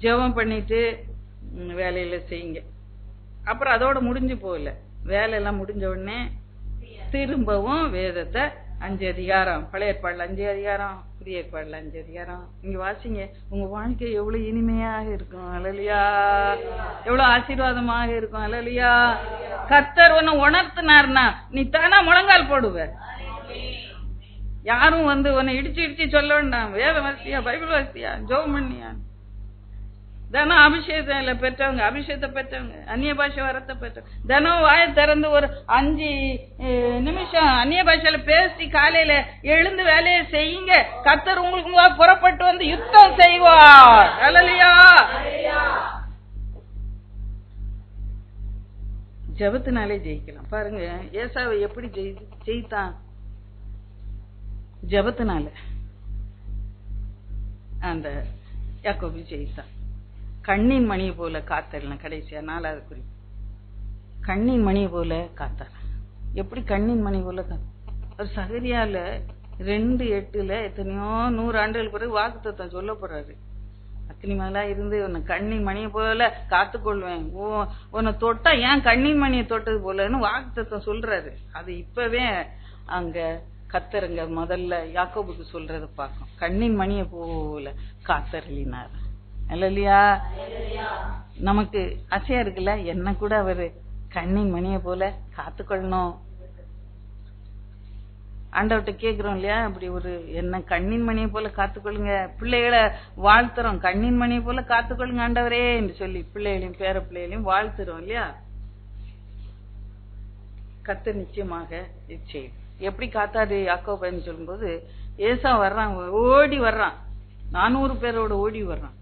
ஜெபம் பண்ணிட்டு வேலையில செய்யுங்க. அப்புறம் அதோட முடிஞ்சு போகல. வேலையெல்லாம் முடிஞ்ச உடனே திரும்பவும் வேதத்தை 5 அதிகாரம், பழைய ஏற்பாடுல 5 அதிகாரம், புதிய ஏற்பாடுல 5 அதிகாரம் நீங்க வாசிங்க. உங்க வாழ்க்கை எவ்வளவு இனிமையாக இருக்கும். அல்லேலூயா. எவ்வளவு ஆசீர்வாதமாக இருக்கும். அல்லேலூயா. கர்த்தர் ஒன்னு உணர்த்தினார்னா நீ தானா முழங்கால் போடுவ. யாரும் உன்னை இடிச்சு சொல்ல வேண்டாம். வேதம் வாசியா, பைபிள் வாசியா, ஜெபம் பண்ணியா. தினம் அபிஷேகத்துல பெற்றவங்க, அபிஷேகத்தை பெற்றவங்க, அந்நிய பாஷை வரத்தை பெற்றவங்க தினம் வாயை திறந்து ஒரு 5 நிமிஷம் அந்நிய பாஷையில பேசி காலையில எழுந்து வேலையை செய்யுங்க. கர்த்தர் உங்களுக்கு புறப்பட்டு வந்து யுத்தம் செய்வார். அல்லேலூயா. ஜெபத்தினாலே ஜெயிக்கலாம். பாருங்க, ஏசாவை எப்படி ஜெயித்தான்? ஜெபத்தினால. அந்த யாக்கோபு ஜெயித்தான். கண்ணின் மணியை போல காத்தரலாம். கடைசியா 4வது குறிப்பு, கண்ணின் மணியை போல காத்தார். எப்படி கண்ணின் மணி போல ஒரு சகரியால 2:8 எத்தனையோ 100 ஆண்டுகள் பிறகு வாக்குத்தத்தம் சொல்ல போறாரு. அக்னி மேலா இருந்து உன்னை கண்ணின் மணியை போல காத்துக்கொள்வேன், உன்னை தொட்டா ஏன் கண்ணின் மணியை தொட்டது போலன்னு வாக்குத்தத்தம் சொல்றாரு. அது இப்பவே அங்க கர்த்தருங்க முதல்ல யாக்கோபுக்கு சொல்றத பார்க்கும். கண்ணின் மணியை போல காத்தருளினார். அல்லேலூயா. நமக்கு ஆசையா இருக்குல்ல, என்ன கூட அவரு கண்ணின் மணியை போல காத்துக்கொள்ளணும். ஆண்டவர்கிட்ட கேக்குறோம் இல்லையா, அப்படி ஒரு என்ன கண்ணின் மணியை போல காத்துக்கொள்ளுங்க. பிள்ளைகளை வாழ்த்துறோம், கண்ணின் மணியை போல காத்துக்கொள்ளுங்க ஆண்டவரே என்று சொல்லி பிள்ளைகளையும் பேர பிள்ளைகளையும் வாழ்த்துறோம் இல்லையா. கர்த்தர் நிச்சயமாக செய்யும். எப்படி காத்தாரு யாக்கோபன்னு சொல்லும்போது, ஏசா வர்றான், ஓடி வர்றான், 400 பேரோட ஓடி வர்றான்.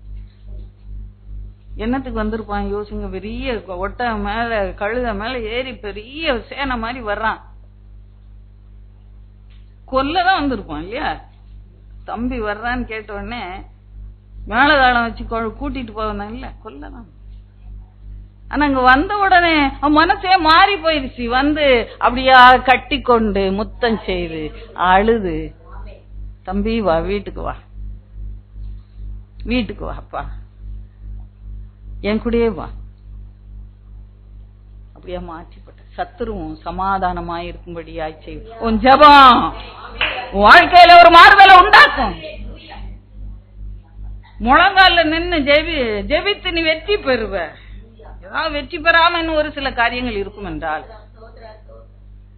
என்னத்துக்கு வந்திருப்பான் யோசிங்க. பெரிய ஒட்டக மேல, கழுத மேல ஏறி பெரிய சேனை மாதிரி வர்றான். கொல்லதான் வந்திருப்பான் இல்லையா. தம்பி வர்றான்னு கேட்ட உடனே மேலதாளம் வச்சு கூட்டிட்டு போவதான் இல்ல, கொல்லதான். ஆனா அங்க வந்த உடனே அவன் மனசே மாறி போயிருச்சு. வந்து அப்படியா கட்டி கொண்டு முத்தம் செய்து அழுது, தம்பி வா, வீட்டுக்கு வா, வீட்டுக்கு வாப்பா, என் கூடயே வா. அப்படியா மாற்றிப்பட்ட சத்துருவும் சமாதானமாயிருக்கும்படியாய் செய்யும். உன் ஜெபம் வாழ்க்கையில ஒரு மாறுதலை உண்டாக்கும். முழங்கால நின்னு ஜெபித்து நீ வெற்றி பெறுவ. ஏதாவது வெற்றி பெறாம இன்னும் ஒரு சில காரியங்கள் இருக்கும் என்றால்,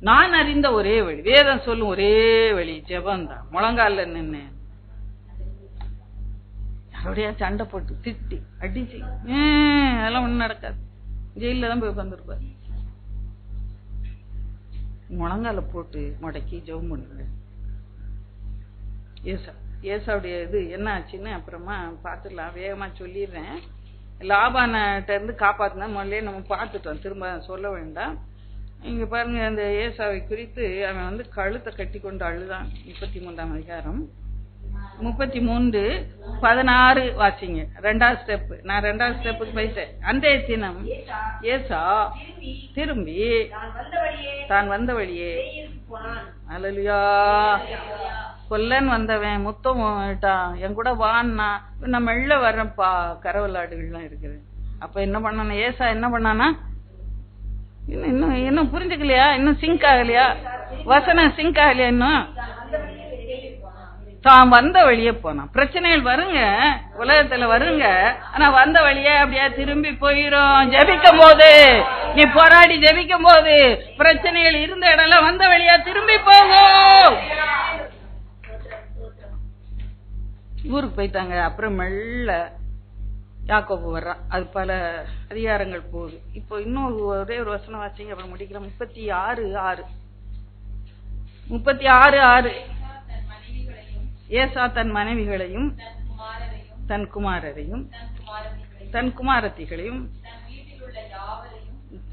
நான் அறிந்த ஒரே வழி, வேதம் சொல்லும் ஒரே வழி ஜெபம் தான். முழங்கால நின்னு அப்படியே சண்டை போட்டு திட்டி அடிச்சு அதெல்லாம் ஒண்ணும் நடக்காது. ஜெயில தான் போய் உட்காந்துருப்பாரு. முழங்கால போட்டு முடக்கி ஜெபம் பண்ணுங்க. ஏசாவுடைய இது என்ன ஆச்சுன்னு அப்புறமா பார்த்துடலாம், வேகமா சொல்லிடுறேன். லாபான்கிட்ட இருந்து காப்பாத்தினா முதல்ல நம்ம பார்த்துட்டோம், திரும்ப சொல்ல வேண்டாம். இங்க பாருங்க, அந்த ஏசாவை குறித்து அவன் கழுத்தை கட்டி கொண்டு அழுதான். 33ஆம் அதிகாரம் 33:16 வாசிங்க. 2வது ஸ்டெப். நான் 2வது ஸ்டெப்புக்கு போயிட்டேன். அந்த தினம் ஏசா திரும்பி தான் வந்த வழியே அல்லேலூயா கொல்லன் வந்தவன் முத்தம் விட்டான், என் கூட வான்னா நான் மெல்ல வர்றேன்ப்பா, கரவலாடுகள்லாம் இருக்குது. அப்ப என்ன பண்ணானா ஏசா, என்ன பண்ணானா, இன்னும் புரிஞ்சுக்கலையா, இன்னும் சிங்க் ஆகலையா, வசனம் சிங்க் ஆகலையா, இன்னும் தான் வந்த வழியே போனான். பிரச்சனைகள் வருங்க, உலகத்துல வருங்க, ஆனா வந்த வழியே அப்படியே திரும்பி போயிரும். ஜெபிக்கும் போது, நீ போராடி ஜெபிக்கும் போது பிரச்சனைகள் இருந்த இடம்ல வந்த வழியா திரும்பி போகும். ஊருக்கு போயிட்டாங்க. அப்புறம் மெல்ல யாக்கோபு வர்றான். அது பல அதிகாரங்கள் போகுது. இப்போ இன்னும் ஒரே ஒரு வசனம் வாசிங்க, அப்புறம் முடிக்கிறோம். 36:6 ஏசா தன் மனைவிகளையும் தன் குமாரரையும் தன் குமாரத்திகளையும்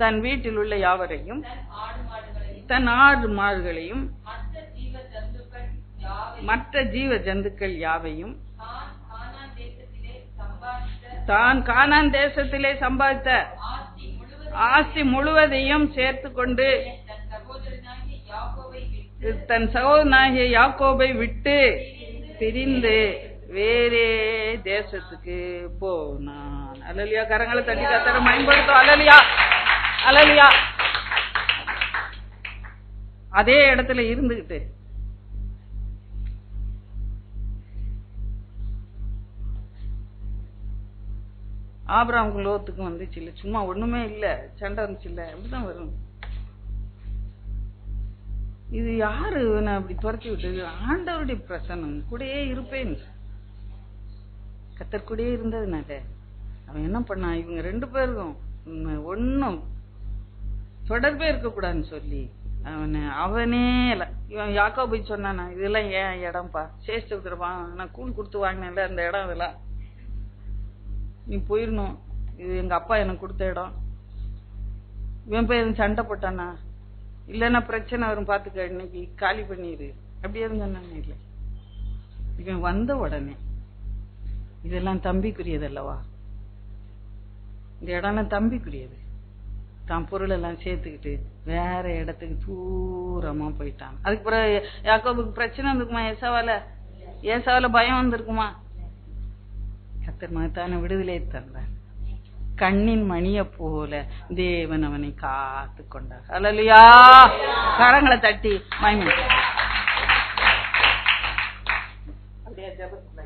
தன் வீட்டில் உள்ள யாவரையும் தன் ஆடு மாடுகளையும் மற்ற ஜீவ ஜந்துக்கள் யாவையும் தான் கானான் தேசத்திலே சம்பாதித்த ஆஸ்தி முழுவதையும் சேர்த்து கொண்டு தன் சகோதரனாகிய யாக்கோபை விட்டு பிரிந்து வேறே தேசத்துக்கு போனான். அல்லேலூயா. கரங்களை தட்டி கர்த்தரை மகிமைப்படுத்தும். அல்லேலூயா, அல்லேலூயா. அதே இடத்துல இருந்துகிட்டு ஆபிரகாமுக்கும் லோத்துக்கும் வந்துச்சு இல்ல, சும்மா ஒண்ணுமே இல்ல, சண்டை வந்துச்சு இல்ல, அப்படிதான் வரும். இது யாரு நான் அப்படி துரத்தி விட்டது? ஆண்டவருடைய பிரசன்னம் கூடயே இருப்பேன். கர்த்தர் கூடயே இருந்ததுனால அவன் என்ன பண்ணான், இவங்க 2 பேருக்கும் ஒன்னும் தொடர்பே இருக்கக்கூடாதுன்னு சொல்லி அவனே இவன் யாக்கோபு சொன்னானா, இதெல்லாம் ஏன் இடம்பா, சேஷ்டப்பான், நான் கூழ் கொடுத்து வாங்கினேன்ல அந்த இடம், இதெல்லாம் நீ போயிடணும், இது எங்க அப்பா எனக்கு கொடுத்த இடம். இவன் போய் சண்டை போட்டானா, இல்லன்னா பிரச்சனை வரும் பாத்துக்க, இன்னைக்கு காலி பண்ணிரு, அப்படியே சொன்னாங்க. இல்லை, இவன் வந்த உடனே இதெல்லாம் தம்பிக்குரியது அல்லவா, இந்த இடம் தம்பிக்குரியது. தான் பொருள் எல்லாம் சேர்த்துக்கிட்டு வேற இடத்துக்கு தூரமா போயிட்டான். அதுக்கு பிறகு யாக்கோபுக்கு பிரச்சனை வந்துருக்குமா? ஏசாவால பயம் வந்திருக்குமா? கர்த்தர் மகத்தான விடுதலை தந்தார். கண்ணின் மணிய போல தேவன் அவனை காத்து கொண்டார். அல்லேலூயா. கரங்களை தட்டி மகிமை. அப்படியே ஜெபத்துல